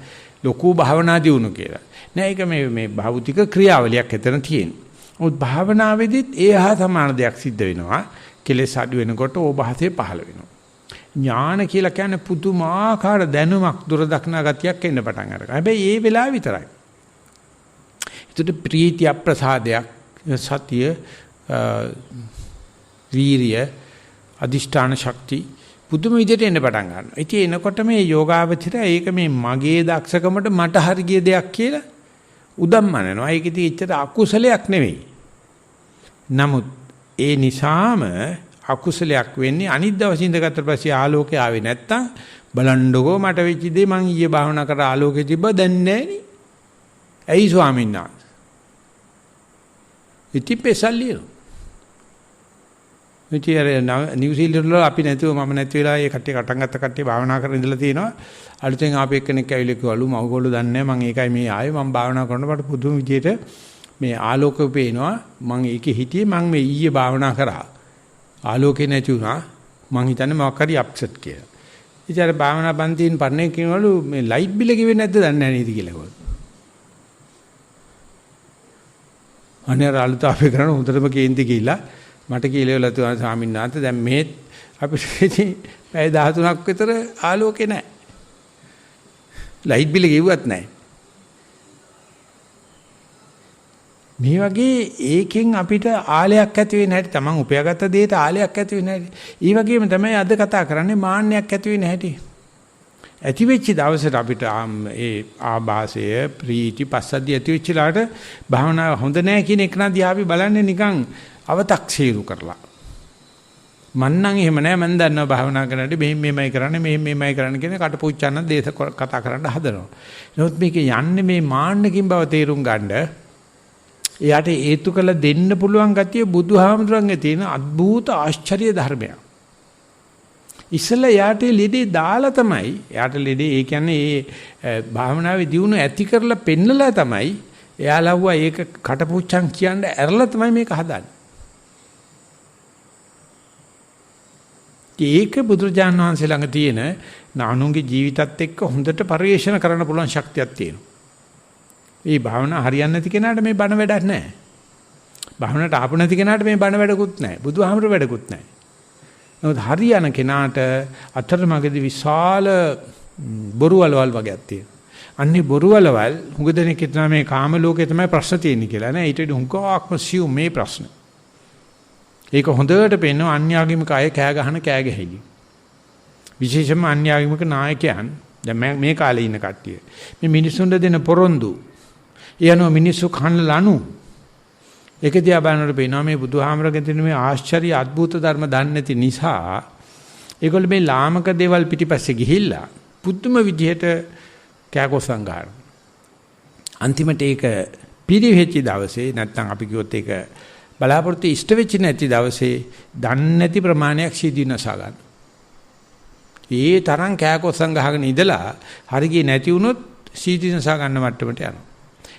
ලොකු භාවනා දියුණු කියලා. නෑ ඒක මේ භෞතික ක්‍රියාවලියක් එතන තියෙන. උත් භාවනාවේදීත් ඒහා සමාන දෙයක් සිද්ධ වෙනවා. කෙලෙස් අඩු වෙනකොට ඕභාසය පහළ වෙනවා. ඥාන කියලා කියන්නේ පුදුමාකාර දැනුමක් දුර දක්නා ගතියක් එන්න පටන් අරගන්නවා. හැබැයි ඒ වෙලාව විතරයි. ඒකට ප්‍රීතිය ප්‍රසාදයක් සතිය වීරිය අදිෂ්ඨාන ශක්ති පුදුම විදිහට එන්න පටන් ගන්නවා. ඉතින් එනකොට මේ යෝගාවචරය ඒක මේ මගේ දක්ෂකමට මට හරිය දෙයක් කියලා උදම්මනනවා. ඒක ඉතින් එච්චර අකුසලයක් නෙවෙයි. නමුත් ඒ නිසාම අකුසලයක් වෙන්නේ අනිත් දවසේ ඉඳගත්තට පස්සේ ආලෝකය ආවේ නැත්තම් බලන්නකෝ මට වෙච්ච දේ මං ඊයේ භාවනා කර ආලෝකෙ තිබ්බ දැන් නැහෙනි. ඇයි ස්වාමීන් වහන්සේ? ඉතින් පෙසල්ලිය. මෙතියර නිව්සීලන්ත වල අපි නැතුව මම නැති වෙලා ඒ කට්ටිය කටන් ගත්ත කට්ටිය භාවනා කරගෙන ඉඳලා තිනවා. අලුතෙන් ආපු එක්කෙනෙක් ඇවිල්ලා කිව්වලු මව්ගොල්ලෝ දන්නේ නැහැ මම ඒකයි මේ ආවේ මම භාවනා කරනකොට පුදුම විදියට මේ ආලෝකය පේනවා. මම ඒකේ හිටියේ මම මේ ඊයේ භාවනා කරා. ආලෝකේ නැති වුණා. මං හිතන්නේ මොකක් හරි අප්සෙට් කියලා. ඉතින් අර භාවනා පන්තියෙන් පන්නේ කියනවලු මේ ලයිට් බිල කිව්වේ නැද්ද දන්නේ නැහැ නේද කියලා කිව්වා. අනේ අලුත අපේ කරන හොඳටම කේන්ති ගිහිල්ලා මට කියලා තුවා ස්වාමීන් වහන්සේ දැන් මේ අපිට පැය 13ක් විතර ආලෝකේ නැහැ. ලයිට් බිල කිව්වත් නැහැ. මේ වගේ ඒකෙන් අපිට ආලයක් ඇති වෙන්නේ නැහැටි තමන් උපයාගත්ත දෙයට ආලයක් ඇති වෙන්නේ නැහැටි. ඊ වගේම තමයි අද කතා කරන්නේ මාන්නයක් ඇති වෙන්නේ නැහැටි. ඇති වෙච්ච දවසට අපිට ඒ ආభాසය ප්‍රීති පස්සද්ධිය ඇති වෙච්ච ලාට භාවනාව හොඳ නැහැ කියන එක නදී අපි බලන්නේ නිකන් අව탁සීරු කරලා. මන්නම් එහෙම නැහැ මන් දන්නවා භාවනා කරනකොට මෙහෙමයි කරන්නේ මෙහෙමයි කරන්නේ කියන කටපුච්චන්න දේශ කතා කරන්න හදනවා. නමුත් මේක යන්නේ මේ මාන්නකින් බව තේරුම් ගන්න එයාට හේතු කළ දෙන්න පුළුවන් ගතිය බුදුහාමුදුරන්ගේ තියෙන අద్භූත ආශ්චර්ය ධර්මයක්. ඉස්සෙල්ලා යාට ලෙඩේ දාලා තමයි යාට ලෙඩේ ඒ කියන්නේ ඒ භාවනාවේ දියුණු ඇති කරලා පෙන්නලා තමයි එයා ලව්වා ඒක කටපුච්චන් කියන්නේ ඇරලා තමයි මේක හදන්නේ. ඒක බුදුරජාණන් වහන්සේ ළඟ තියෙන නානුන්ගේ ජීවිතත් එක්ක හොඳට පරිශන කරන්න පුළුවන් ශක්තියක් තියෙනවා. මේ භාවනා හරියන්නේ නැති කෙනාට මේ බණ වැඩක් නැහැ. භාවනාවට ආපු නැති කෙනාට මේ බණ වැඩකුත් නැහැ. බුදුහාමර වැඩකුත් නැහැ. නමුත් හරියන කෙනාට අතරමඟදී විශාල බොරුවල්වල් වගේක් තියෙනවා. අන්නේ බොරුවලවල් හුඟ දෙනෙක් හිතනවා මේ කාම ලෝකේ තමයි ප්‍රශ්න තියෙන්නේ කියලා. නෑ ඊට වඩා හුඟක්ම සියු මේ ප්‍රශ්න. ඒක හොඳට පේනවා අන්‍යාගමික අය කෑ ගහන කෑ ගැහිලි. විශේෂයෙන්ම අන්‍යාගමික නායකයන් දැන් මේ කාලේ ඉන්න කට්ටිය. මේ මිනිස්සුන්ට දෙන පොරොන්දු. ඊයනෝ මිනිස්සු කන්න ලනු. ඒක දිහා බලනකොට පේනවා මේ බුදුහාමරගෙන් තියෙන මේ ආශ්චර්ය අద్భుත ධර්ම දන්නේ නැති නිසා ඒගොල්ලෝ මේ ලාමක දේවල් පිටිපස්සේ ගිහිල්ලා පුදුම විදිහට කෑකොස්සන් ගන්නවා. අන්තිමට ඒක පිරිහෙච්ච දවසේ නැත්නම් අපි කිව්වොත් ඒක බලාපොරොත්තු ඉෂ්ට වෙච්ච නැති දවසේ දන්නේ නැති ප්‍රමාණයක් සිදුනසා ගන්න. ඒ තරම් කෑකොස්සන් ගහගෙන ඉඳලා හරිය නැති වුණොත් සිදුනසා ගන්න මට්ටමට යනවා.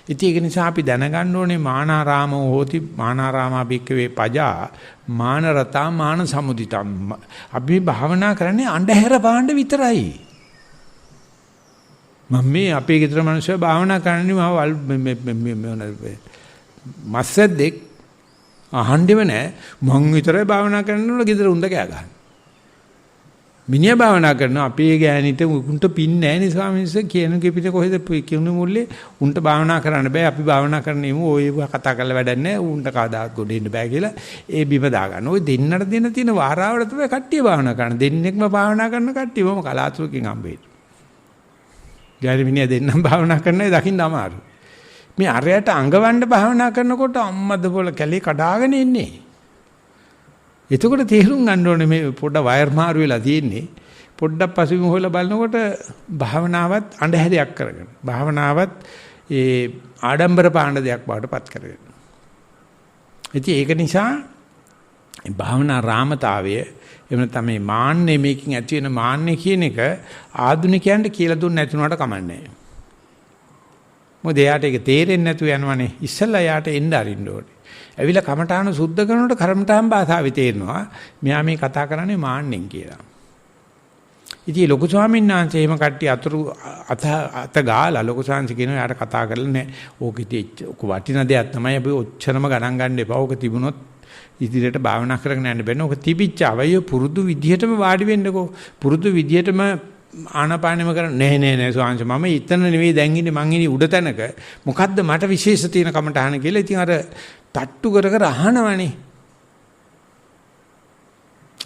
ඉතින් ඒක නිසා අපි දැනගන්න ඕනේ මානාරාමෝ හෝති මානාරාමා භික්කවේ පජා මානරතා මාන සමුදිතම්. අපි භාවනා කරන්නේ අන්ධහැර පාණ්ඩ විතරයි. මම මේ අපේ ගෙදර මිනිස්සු භාවනා කරන්නේ මස්සද්දෙක් අහන්නෙම නැහැ. මං විතරයි භාවනා කරනකොට ගෙදර උන්ද කෑ ගන්න. මිනිහා භාවනා කරනවා අපේ ගෑනිට උන්ට පින් නැහැ නේ ස්වාමීන් වහන්සේ කියනුගේ පිට කොහෙද කියුණු මුල්ලේ උන්ට භාවනා කරන්න බෑ අපි භාවනා කරන්නේ ඔය කතා කරලා වැඩක් නැහැ උන්ට කවදාවත් ගොඩ එන්න බෑ කියලා ඒ බිම දාගන්න. ඔය දෙන්නට දෙන තියෙන වාරාවල තමයි කට්ටිය භාවනා කරන්නේ. දෙන්නෙක්ම භාවනා කරන කට්ටිය මම කලාතුරකින් හම්බෙන්නේ. ගෑනි මිනිහා දෙන්නම් භාවනා කරන්නේ දකින්න අමාරුයි. මේ අරයට අඟවන්න භාවනා කරනකොට අම්මද පොළ කැලේ කඩාගෙන ඉන්නේ. එතකොට තේරුම් ගන්න ඕනේ මේ පොඩ වයර් මාරු වෙලා තියෙන්නේ. පොඩ්ඩක් පසුබිම හොයලා බලනකොට භාවනාවත් අඳුරයක් කරගෙන. භාවනාවත් ඒ ආඩම්බර පාණ්ඩ දෙයක් බවට පත් කරගෙන. ඉතින් ඒක නිසා භාවනා රාමතාවය එහෙම නැත්නම් මේ මාන්නේ මේකෙන් ඇති වෙන මාන්නේ කියන එක ආධුනිකයන්ට කියලා දුන්න නැතුනට කමන්නේ නැහැ. මොකද එයාට ඒක තේරෙන්නේ නැතුව යනවනේ. ඉස්සෙල්ලා එයාට එන්න අරින්න ඕනේ. ඇවිල්ලා කමඨාන සුද්ධ කරනකොට කර්මඨාන් භාෂාවේ තේරෙනවා මෙයා මේ කතා කරන්නේ මාන්නෙන් කියලා. ඉතින් ලොකු ස්වාමීන් වහන්සේ එහෙම කට්ටිය අත ගාලා ලොකු ස්වාමීන් කියනවා යාට කතා කරලා නැහැ. ඕක ඉතින් වටින දෙයක් තමයි අපි ඔච්චරම ගණන් ගන්න එපා. ඕක තිබුණොත් ඉදිරියට භාවනා කරගෙන යන්න බැන්න. ඕක තිබිච්චවය පුරුදු විදිහටම වාඩි වෙන්නකෝ. පුරුදු විදිහටම ආනාපානෙම කරන්නේ නෑ ස්වාමීන් මම ඉතන නෙවෙයි දැන් ඉන්නේ මං ඉන්නේ උඩ තැනක. මොකද්ද මට විශේෂ තියෙන කමටහන කියලා. ඉතින් අර තට්ටු කර කර අහනවනේ.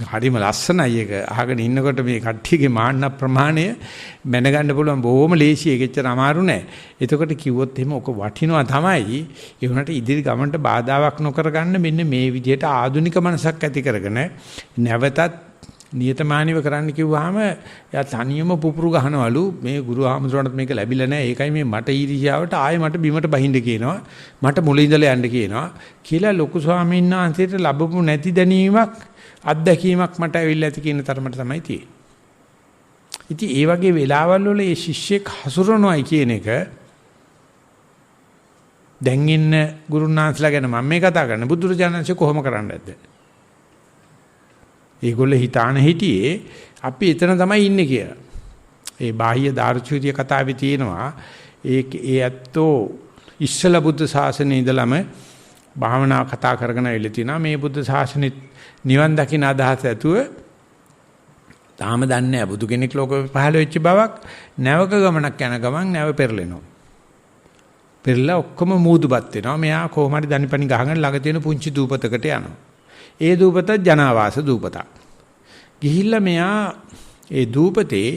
හරිම ලස්සනයි ඒක. අහගෙන ඉන්නකොට මේ කට්ටියගේ මාන්න ප්‍රමාණය මැනගන්න පුළුවන් බොහොම ලේසි. ඒකෙච්චර අමාරු නෑ. එතකොට කිව්වොත් එහෙම ඔක වටිනවා තමයි. ඒ වුණාට ඉදිරි ගමනට බාධාවක් නොකර ගන්න මෙන්න මේ විදිහට ආධුනික මනසක් ඇති කරගෙන නැවතත් නියතමානීව කරන්න කිව්වහම එයා තනියම පුපුරු ගහනවලු මේ ගුරු ආමතුරණත් මේක ලැබිලා නැහැ. ඒකයි මේ මට ඊර්ෂ්‍යාවට ආයෙ මට බිමට බහින්න කියනවා. මට මුල ඉඳලා යන්න කියනවා. කියලා ලොකු ස්වාමීන් වහන්සේට ලැබපු නැති දැනීමක් අත්දැකීමක් මට ඇවිල්ලා ඇති කියන තරමට තමයි තියෙන්නේ. ඉතින් ඒ වගේ වෙලාවල් වල මේ ශිෂ්‍යෙක් හසුරනොයි කියන එක දැන් ඉන්න ගුරුනාන්සලා ගැන මම මේ කතා කරන්නේ බුදුරජාණන්සේ කොහොම කරන්නේද? ඒගොල්ලෝ හිතාන හිටියේ අපි එතන තමයි ඉන්නේ කියලා. ඒ බාහ්‍ය දාර්ශනික කතාවේ තියෙනවා ඒ ඇත්තෝ ඉස්සල බුද්ධ ශාසනයේ ඉඳලම භාවනා කතා කරගෙන ඉල තියෙනවා. මේ බුද්ධ ශාසනෙත් නිවන් දකින්න අදහස ඇතුව තාම දන්නේ නැහැ බුදු කෙනෙක් ලෝකෙ පහළ වෙච්ච බවක්. නැවක ගමනක් යන ගමන් නැව පෙරලෙනවා. පෙරලා ඔක්කොම මූදුපත් වෙනවා. මෙයා කොහොම හරි දනිපනි ගහගෙන ළඟ තියෙන පුංචි දූපතකට යනවා. ඒ දූපත ජනාවාස දූපතක්. ගිහිල්ලා මෙයා ඒ දූපතේ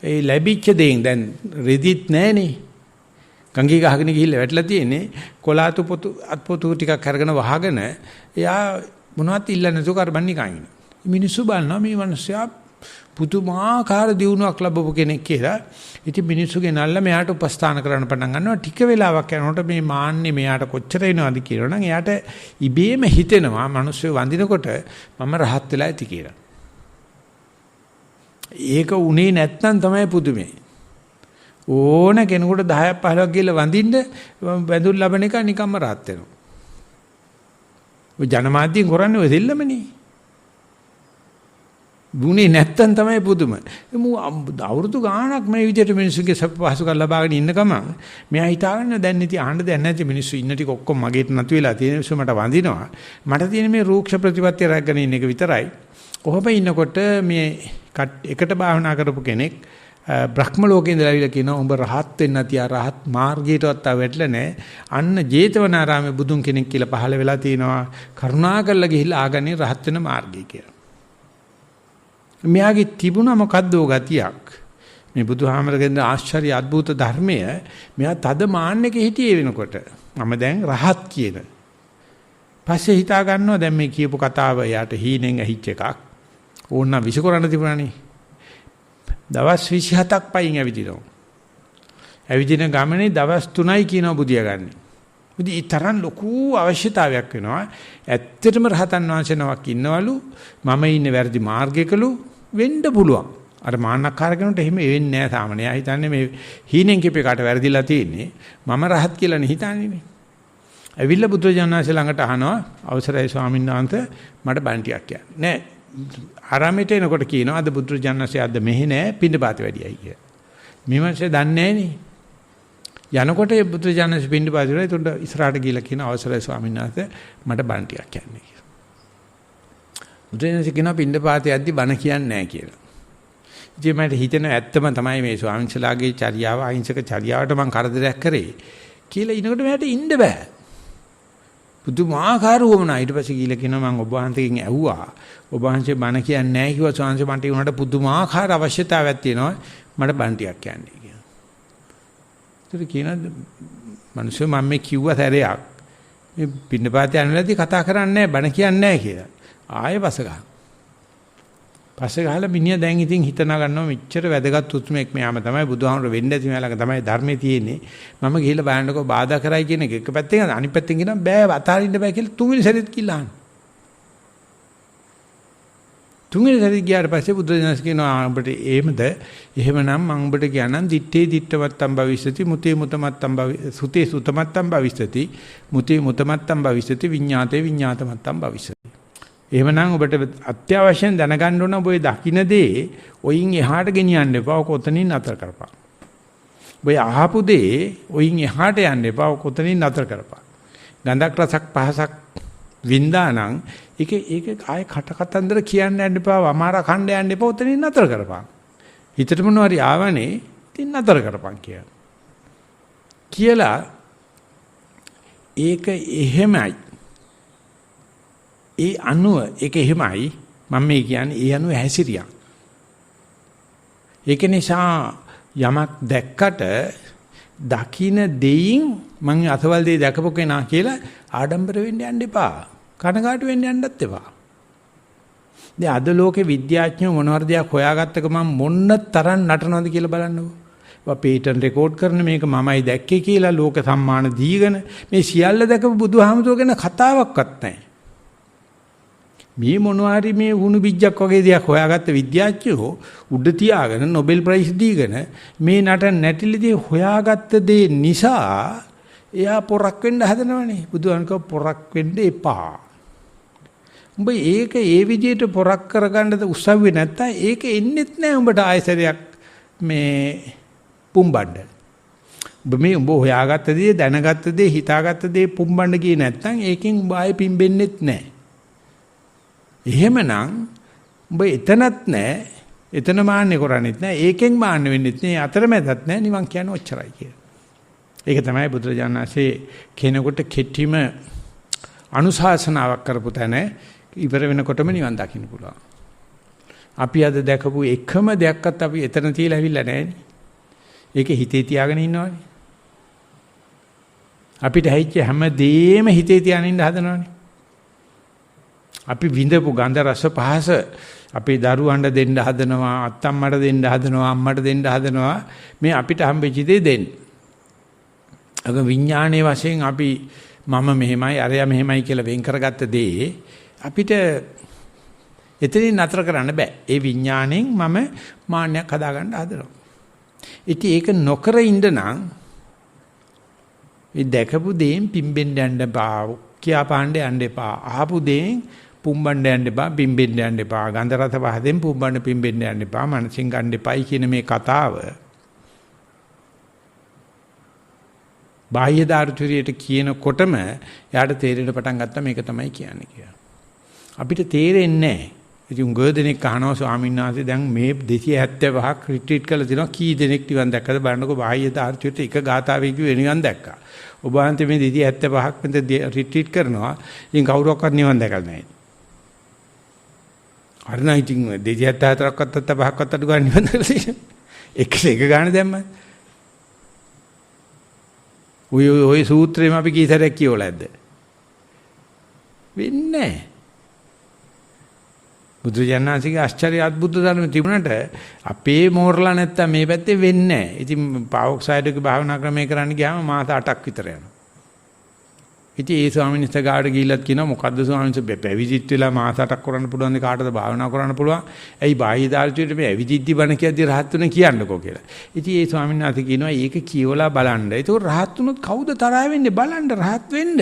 ඒ ලැබිච්ච දෙයින් දැන් රෙදිත් නැහනේ. ගංගේ ගහගෙන ගිහිල්ලා වැටලා තියෙන්නේ කොලාතු පොතු අත්පොතු ටිකක් අරගෙන වහගෙන එයා මොනවත් ඉල්ලන්නේ නැතුව කරබන්නේ කයින්. මිනිස්සු බලනවා මේ මිනිස්සයා පුදුමාකාර දියුණුවක් ලැබපු කෙනෙක් කියලා. ඉතින් මිනිස්සු ගෙනල්ලා මෙයාට උපස්ථාන කරන්න පටන් ගන්නවා. ටික වෙලාවක් යනකොට මේ මාන්නේ මෙයාට කොච්චර එනවද කියනවනම් එයාට ඉබේම හිතෙනවා මිනිස්සු වඳිනකොට මම රහත් වෙලා ඇති කියලා. ඒක උනේ නැත්නම් තමයි පුදුමේ. ඕන කෙනෙකුට 10ක් 15ක් ගිහලා වඳින්න වැඳුම් ලැබෙන එක නිකම්ම රහත් වෙනවා. ඔය ජනමාධ්‍යෙන් කරන්නේ ඔය දෙල්ලමනේ. දුනේ නැත්තම් තමයි පුදුම. අවුරුදු ගාණක් මේ විදිහට මිනිස්සුගේ පහසුකම් ලබාගෙන ඉන්න ගමන් මෙයා හිතාගන්න දැන් ඉතින් අහන්න දෙයක් නැති මිනිස්සු ඉන්න ටික ඔක්කොම මගේට නතු වෙලා තියෙන මිනිස්සු මට වඳිනවා. මට තියෙන මේ රූක්ෂ ප්‍රතිපත්තිය රැගෙන ඉන්න එක විතරයි. කොහොම ඉන්නකොට මේ එකට භාවනා කරපු කෙනෙක් බ්‍රහ්ම ලෝකේ ඉඳලා ඇවිල්ලා කියනවා උඹ රහත් වෙන්න තියා රහත් මාර්ගයටවත් වැටලා නැහැ. අන්න ජේතවනාරාමේ බුදුන් කෙනෙක් කියලා පහළ වෙලා තිනවා කරුණාකරලා ගිහිල්ලා ආගන්නේ රහත් වෙන මාර්ගය කියලා. මෙයාගේ තිබුණා මොකද්ද ගතියක්. මේ බුදුහාමරගෙන් ආශ්චර්ය අద్భుත ධර්මය මෙයා තද මාන්නක හිටියේ වෙනකොට මම දැන් රහත් කියන. පස්සේ හිතා ගන්නවා දැන් මේ කියපු කතාව යාට හීනෙන් ඇහිච්ච එකක්. ඕන්න විශ්කරන්න තිබුණානේ. දවස් 27ක් පයින් ඇවිදිනවා. ඇවිදින ගමනේ දවස් 3යි කියනවා බුදියා ගන්න. ඉතින් ඒ තරම් ලොකු අවශ්‍යතාවයක් වෙනවා. ඇත්තටම රහතන් වහන්සේ නමක් ඉන්නවලු මම ඉන්නේ වැරදි මාර්ගයකලු වෙන්න පුළුවන්. අර මාන්නක්කාර කෙනෙකුට එහෙම වෙන්නේ නැහැ සාමාන්‍යයෙන්. එයා හිතන්නේ මේ හීනෙන් කිපේ කාට වැරදිලා තියෙන්නේ. මම රහත් කියලානේ හිතන්නේ. ඇවිල්ලා බුදුරජාණන් වහන්සේ ළඟට අහනවා අවසරයි ස්වාමීන් වහන්සේ මට බණ ටිකක් කියන්න. නෑ ආරාමයට එනකොට කියනවා අද බුදුරජාණන් වහන්සේ අද මෙහෙ නෑ පින්ඩපාත වැඩියයි කියලා. මෙවන්සේ දන්නේ නෑනේ. යනකොට බුදුරජාණන් වහන්සේ පින්ඩපාත වල ඒතුන්ට ඉස්සරහට ගිහලා කියන අවසරයි ස්වාමීන් වහන්සේ මට බණ ටිකක් කියන්න කියලා. බුදුරජාණන් වහන්සේ කියනවා පින්ඩපාතේ යද්දි බණ කියන්නේ නෑ කියලා. ඉතින් මට හිතෙන ඇත්තම තමයි මේ ස්වාමීන් වහන්සේලාගේ චර්යාව අහිංසක චර්යාවට මම කරදරයක් කරේ කියලා ඉනකොට මට ඉන්න බෑ. පුදුමාකාර වුණා. ඊට පස්සේ ගිහලා කියනවා මම ඔබ වහන්සේගෙන් ඇහුවා. ඔබ වහන්සේ බණ කියන්නේ නැහැ කිව්වා ස්වාමීන් වහන්සේ මට උනට පුදුමාකාර අවශ්‍යතාවයක් තියෙනවා. මට බණ ටිකක් කියන්නේ කියලා. ඒතර කියනවා මිනිස්සු මම මේ කිව්වා සැරයක්. මේ පින්නපාතේ යනලාදී කතා කරන්නේ නැහැ බණ කියන්නේ නැහැ කියලා. ආයෙ පස්ස ගහනවා. පස්සේ ගහලා මිනිහා දැන් ඉතින් හිතන ගන්නවා මෙච්චර වැදගත් උත්මයක් මෙයාම තමයි බුදුහාමුදුර වෙන්න ඇති මෙයා ළඟ තමයි ධර්මයේ තියෙන්නේ මම ගිහිල්ලා බලන්නකෝ බාධා කරයි කියන එක පැත්තෙන් අනිත් පැත්තෙන් කියනවා බෑ අතාරින්න බෑ කියලා තුන්වෙනි සැරේත් කිව්ලා අහන තුන්වෙනි සැරේ ගියාට පස්සේ බුදුදහම කියනවා ඔබට එහෙමද එහෙමනම් මම ඔබට කියනනම් දිත්තේ දිත්තමත්තම් භවිෂති මුතේ මුතමත්තම් සුතේ සුතමත්තම් භවිෂති මුතේ මුතමත්තම් භවිෂති විඤ්ඤාතේ විඤ්ඤාතමත්තම් භවිෂති එහෙමනම් ඔබට අත්‍යවශ්‍යයෙන් දැනගන්න ඕන ඔබ ඒ දකින්න දේ ඔයින් එහාට ගෙනියන්න එපා. ඔක ඔතනින් නතර කරපන්. ඔබ අහපු දේ ඔයින් එහාට යන්න එපා. ඔක ඔතනින් නතර කරපන්. ගඳක් රසක් පහසක් වින්දානම් ඒක ආයේ කටකතන්දර කියන්න යන්න එපා. වමාරා කණ්ඩ යන්න එපා. ඔතනින් නතර කරපන්. හිතට මොනවාරි ආවනේ ඉතින් නතර කරපන් කියලා ඒක එහෙමයි. ඒ අනුව ඒක එහෙමයි මම මේ කියන්නේ ඒ අනුව හැසිරියා. ඒක නිසා යමක් දැක්කට දකින්න දෙයින් මං අසවල් දෙය දැකපු කෙනා කියලා ආඩම්බර වෙන්න යන්න එපා. කනගාටු වෙන්න යන්නත් එපා. දැන් අද ලෝකේ විද්‍යාඥයෝ මොනවාර දෙයක් හොයාගත්තක මම මොන්න තරම් නටනවද කියලා බලන්නකෝ. පේටන් රෙකෝඩ් කරන මේක මමයි දැක්කේ කියලා ලෝක සම්මාන දීගෙන මේ සියල්ල දැකපු බුදුහාමුදුරුවෝ ගැන කතාවක්වත් නැහැ. මේ මොනවාරි මේ වුණු බිජ්ජක් වගේ දෙයක් හොයාගත්ත විද්‍යාඥයෝ උඩ තියාගෙන නොබෙල් ප්‍රයිස් දීගෙන මේ නටන නැටිලිදී හොයාගත්ත දේ නිසා එයා පොරක් වෙන්න හදනවනේ. බුදුහාමුදුරුවෝ පොරක් වෙන්න එපා. උඹ ඒක ඒ විදිහට පොරක් කරගන්න උත්සාහුවේ නැත්තම් ඒක එන්නෙත් නෑ උඹට ආයසරයක් මේ පුම්බණ්ඩ. උඹ හොයාගත්ත දේ දැනගත්ත දේ හිතාගත්ත දේ පුම්බණ්ඩ ගියේ නැත්තම් ඒකෙන් උඹ ආයෙ පිම්බෙන්නෙත් නෑ. එහෙමනම් උඹ එතනත් නෑ එතන මාන්නේ කරන්නේත් නෑ ඒකෙන් මාන්න වෙන්නෙත් නෑ අතරමැදත් නෑ නිවන් කියන්නේ ඔච්චරයි කියලා. ඒක තමයි බුදුරජාණන් වහන්සේ කෙනෙකුට කෙටිම අනුශාසනාවක් කරපු තැන ඉවර වෙනකොටම නිවන් දකින්න පුළුවන්. අපි අද දැකපු එකම දෙයක්වත් අපි එතන තියලා ඇවිල්ලා නැහැනේ. ඒක හිතේ තියාගෙන ඉන්නවනේ. අපිට හැයිච්ච හැම දෙෙම හිතේ තියාගෙන ඉන්න හදනවනේ. අපි විඳපු ගඳ රස පහස අපේ දරුවන්ට දෙන්න හදනවා, අත්තම්මට දෙන්න හදනවා, අම්මට දෙන්න හදනවා. මේ අපිට හම්බෙච්ච දේ දෙන්න. අග විඥානයේ වශයෙන් අපි මම මෙහෙමයි, අරයා මෙහෙමයි කියලා වෙන් කරගත්ත දේ අපිට එතනින් නතර කරන්න බෑ. ඒ විඥාණයෙන් මම මාන්නයක් හදාගන්න හදනවා. ඉතින් ඒක නොකර ඉන්න නම් මේ දැකපු දේෙන් පිම්බෙන්න යන්න එපා, කියා පාණ්ඩ යන්න එපා. අහපු දේෙන් පුම්බන්න යන්න එපා, පිම්බෙන්න යන්න එපා. ගන්ධ රස පහදෙන් පුම්බන්න පිම්බෙන්න යන්න එපා. මනසින් ගන්න එපයි කියන මේ කතාව බාහ්‍ය දාර්ශනිකයට කියනකොටම එයාට තේරෙන්න පටන් ගත්තා මේක තමයි කියන්නේ කියලා. අපිට තේරෙන්නේ නැහැ. ඉතින් ගොඩනෙක් අහනවා ස්වාමීන් වහන්සේ දැන් මේ 275ක් රිට්‍රීට් කරලා තිනවා කී දෙනෙක් නිවන් දැක්කද බලන්නකෝ බාහ්‍ය දාර්ශනිකයට එක ගාතාවෙන් කිව්වේ නිවන් දැක්කා. ඔබ වහන්සේ මේ 275ක් මෙතන රිට්‍රීට් කරනවා. ඉතින් කවුරක්වත් නිවන් දැකලා නැහැ. අර නම් ඉතින් 274ක්වත් 75ක්වත් අඩු ගන්න නිවන් දැකලා තියෙනවා. එක ගාන දැම්මා. ඔය සූත්‍රෙම අපි කී සැරයක් කියවලා ඇද්ද? වෙන්නේ නැහැ. බුදුජානනාංශික ආශ්චර්ය අద్భుත ධර්ම තිබුණාට අපේ මෝරලා නැත්තම් මේ පැත්තේ වෙන්නේ නැහැ. ඉතින් පාවොක්සයිඩ්ක භාවනා ක්‍රමයේ කරන්න ගියාම මාස 8ක් විතර යනවා. ඉතින් ඒ ස්වාමීන් වහන්සේ ගාඩ ගිහිල්ලත් කියනවා මොකද්ද ස්වාමීන් වහන්සේ පැවිදිත් වෙලා මාස 8ක් කරන්න පුළුවන් ද කාටද භාවනා කරන්න පුළුවන්? ඇයි බාහ්‍ය දාර්ශනිකයට මේ ඇවිදිද්දි බණ කියද්දි රහත් වෙන කියන්නකෝ කියලා. ඉතින් ඒ ස්වාමීන් වහන්සේ කියනවා ඒක කියවලා බලන්න. ඒක රහත් වුණොත් කවුද තරහ වෙන්නේ බලන්න රහත් වෙන්න.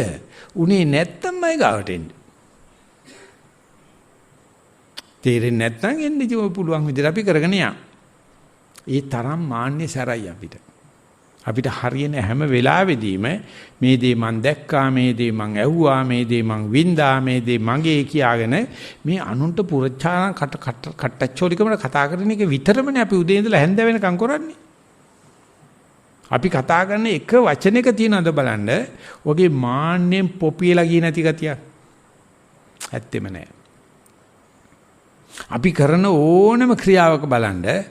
උනේ නැත්තම්මයි ගාවට එන්නේ. තේරෙන්නේ නැත්නම් එන්නේ ඉතින් පුළුවන් විදිහට අපි කරගෙන යන්න. ඒ තරම් මාන්නේ සැරයි අපිට. අපිට හරියන හැම වෙලාවෙදීම මේ දේ මං දැක්කා, මේ දේ මං ඇහුවා, මේ දේ මං වින්දා, මේ දේ මගේ කියාගෙන මේ අනුන්ට පුරච්චාන කට්ටච්චෝලිකම කතා කරන එක විතරමනේ අපි උදේ ඉඳලා හැන්ද වෙනකම් කරන්නේ. අපි කතා කරන එක වචනයක තියෙනවද බලන්න. ඔගේ මාන්නෙන් පොපියලා ගියේ නැති ගතියක්. ඇත්තෙම නැහැ. අපි කරන ඕනම ක්‍රියාවක බලන්න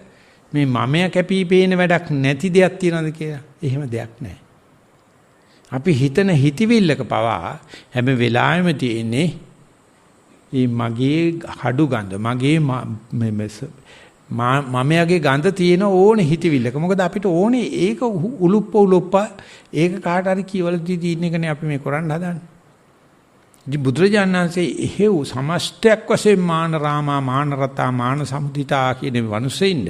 මේ මමයා කැපී පේන වැඩක් නැති දෙයක් තියනවද කියලා. එහෙම දෙයක් නැහැ. අපි හිතන හිතවිල්ලක පවා හැම වෙලාවෙම තියෙන්නේ මේ මගේ හඩු ගඳ, මගේ මමයාගේ ගඳ තියෙන ඕනේ හිතවිල්ලක. මොකද අපිට ඕනේ ඒක උලුප්ප ඒක කාට හරි කියවල දී එකනේ අපි මේ කරන්න හදන්නේ. ඉතින් බුදුරජාණන් වහන්සේ එහෙව් සමස්තයක් වශයෙන් මාන රාමා, මාන රතා, මාන සමුදිතා කියන වනුසෙින්ද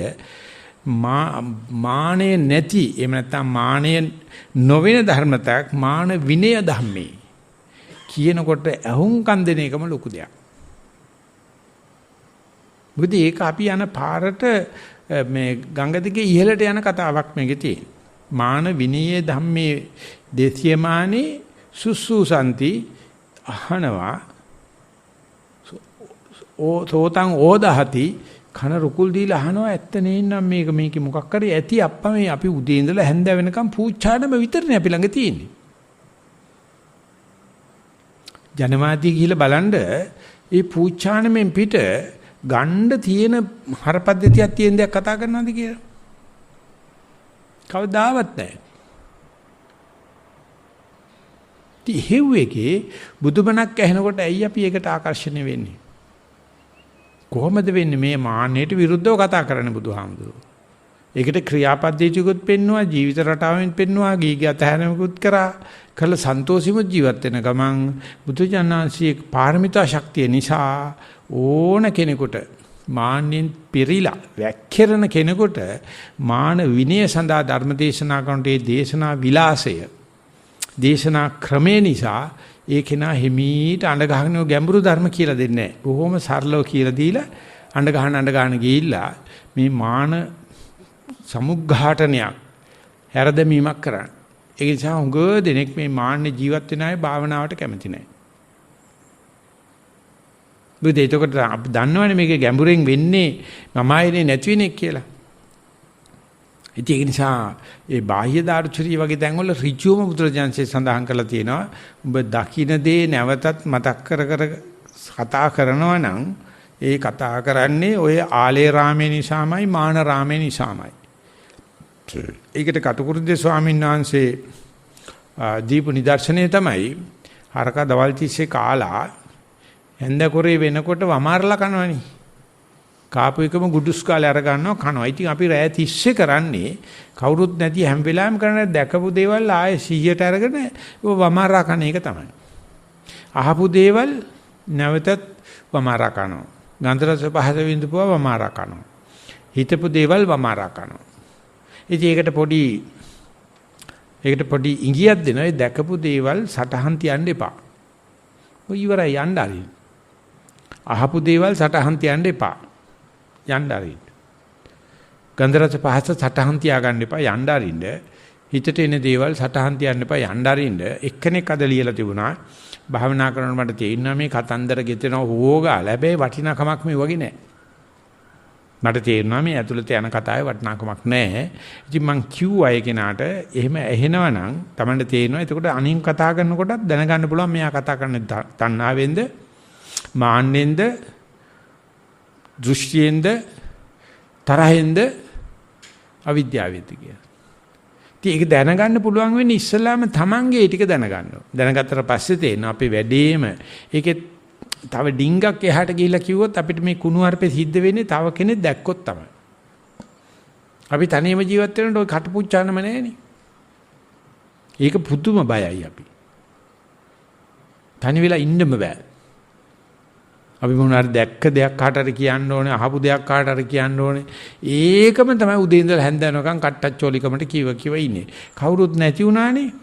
මානේ නැති එහෙම නැත්නම් මානේ නොවන ධර්මතාවක් මාන විනය ධම්මේ කියනකොට අහුම්කම් දෙන එකම ලොකු දෙයක්. මොකද ඒක අපි යන පාරට මේ ගංගා දිගේ ඉහළට යන කතාවක් මේකේ තියෙන. මාන විනය ධම්මේ දේශයමානේ සුසුසන්ති අහනවා සෝතං ඕදහති කන රුකුල් දීලා අහනවා ඇත්ත නේනම් මේකේ මොකක් කරේ ඇති අප්පා මේ අපි උදේ ඉඳලා හැන්ද වෙනකම් පූජානම විතරනේ අපි ළඟ තියෙන්නේ. ජනමාධ්‍ය ගිහිල්ලා බලන්න ඒ පූජානමෙන් පිට ගණ්ඩ තියෙන හරපද්ධතියක් තියෙන දෙයක් කතා කරනවාද කියලා. කවදාවත් නැහැ. ඉහෙව්වේකේ බුදුබණක් ඇහෙනකොට ඇයි අපි ඒකට ආකර්ෂණය වෙන්නේ? කොහොමද වෙන්නේ මේ මාන්නයට විරුද්ධව කතා කරන්නේ බුදුහාමුදුරුවෝ? ඒකට ක්‍රියාපද්ධතියකුත් පෙන්නවා, ජීවිත රටාවෙන් පෙන්නවා, ගීගය අතහැරීමකුත් කරා, කළ සන්තෝෂිම ජීවත් වෙන ගමන් බුදුජානනාංශයේ පාරමිතා ශක්තිය නිසා ඕන කෙනෙකුට මාන්නෙන් පිරීලා වැක්කිරන කෙනෙකුට මාන විනය සඳහා ධර්ම දේශනා කරනට ඒ දේශනා විලාසය දේශනා ක්‍රමේ නිසා ඒ කෙනා හිමීට අඬ ගහගෙන ගැඹුරු ධර්ම කියලා දෙන්නේ නැහැ. බොහොම සරලව කියලා දීලා අඬ ගහන ගිහිල්ලා මේ මාන සමුග්ඝාටනයක් හැරදැමීමක් කරන්න. ඒ නිසා හුඟ දෙනෙක් මේ මාන්නේ ජීවත් වෙන අය භාවනාවට කැමති නැහැ. බුදේ එතකොට අපි දන්නවනේ මේක ගැඹුරෙන් වෙන්නේ මමයිනේ නැති වෙන්නේ කියලා. ඒක නිසා ඒ බාහ්‍ය දාර්ශනික වගේ තැන්වල ඍජුවම බුදුරජාන්සේ සඳහන් කරලා තියෙනවා ඔබ දකින්න දේ නැවතත් මතක් කර කතා කරනවා නම් ඒ කතා කරන්නේ ඔය ආලේ රාමේ නිසාමයි මාන රාමේ නිසාමයි. ඒකට කටුකුරුද්දේ ස්වාමීන් වහන්සේ දීපු නිදර්ශනය තමයි හරක දවල් තිස්සේ කාලා හැන්ද කොරේ වෙනකොට වමාරලා කනවනේ. කාපු එකම ගුඩුස් කාලේ අර ගන්නවා කනවා. ඉතින් අපි රෑ 30 කරන්නේ කවුරුත් නැති හැම වෙලාවෙම කරන දැකපු දේවල් ආයේ 100ට අරගෙන වමාරා කන එක තමයි. අහපු දේවල් නැවතත් වමාරා කනවා. ගන්ධ රස පහස විඳපුවා වමාරා කනවා. හිතපු දේවල් වමාරා කනවා. ඉතින් ඒකට පොඩි ඉඟියක් දෙනවා. දැකපු දේවල් සටහන් තියන්න එපා. ඔය ඉවරයි යන්න ආරි. අහපු දේවල් සටහන් තියන්න එපා. යන්න ආරින්න. ගන්ධ රස පහස සටහන් තියාගන්න එපා යන්න ආරින්න. හිතට එන දේවල් සටහන් තියන්න එපා යන්න ආරින්න. එක්කෙනෙක් අද ලියලා තිබුණා භාවනා කරනකොට මට තේරෙනවා මේ කතන්දර ගෙතෙනවා හොෝගාලා. හැබැයි වටිනාකමක් මේ වගේ නැහැ. මට තේරෙනවා මේ ඇතුළත යන කතාවේ වටිනාකමක් නැහැ. ඉතින් මං කිව්වා ඒ කෙනාට එහෙම ඇහෙනවනම් Tamanට තේරෙනවා. එතකොට අනින් කතා කරනකොටත් දැනගන්න පුළුවන් මෙයා කතා කරන්නේ තණ්හාවෙන්ද, මාන්නෙන්ද, දෘෂ්ටියෙන්ද, තරහෙන්ද, අවිද්‍යාවෙන්ද කියලා. ඉතින් ඒක දැනගන්න පුළුවන් වෙන්නේ ඉස්සෙල්ලාම Tamange ඒ ටික දැනගන්න ඕන. දැනගත්තට පස්සේ තේරෙනවා අපේ වැඩේම ඒකේ තව ඩිංගක් එහාට ගිහිල්ලා කිව්වොත් අපිට මේ කුණු හarpේ සිද්ධ වෙන්නේ තව කෙනෙක් දැක්කොත් තමයි. අපි තනියම ජීවත් වෙනකොට ඔය කටපුච්චානම නැහැනේ. ඒක පුදුම බයයි අපි. තනි වෙලා ඉන්නම බෑ. අපි මොනවාරි දැක්ක දෙයක් කාටට කියන්න ඕනේ, අහපු දෙයක් කාටට කියන්න ඕනේ. ඒකම තමයි උදේ ඉඳලා හැන්ද යනකම් කට්ටච්චෝලිකමට කිව ඉන්නේ. කවුරුත් නැති වුණානේ.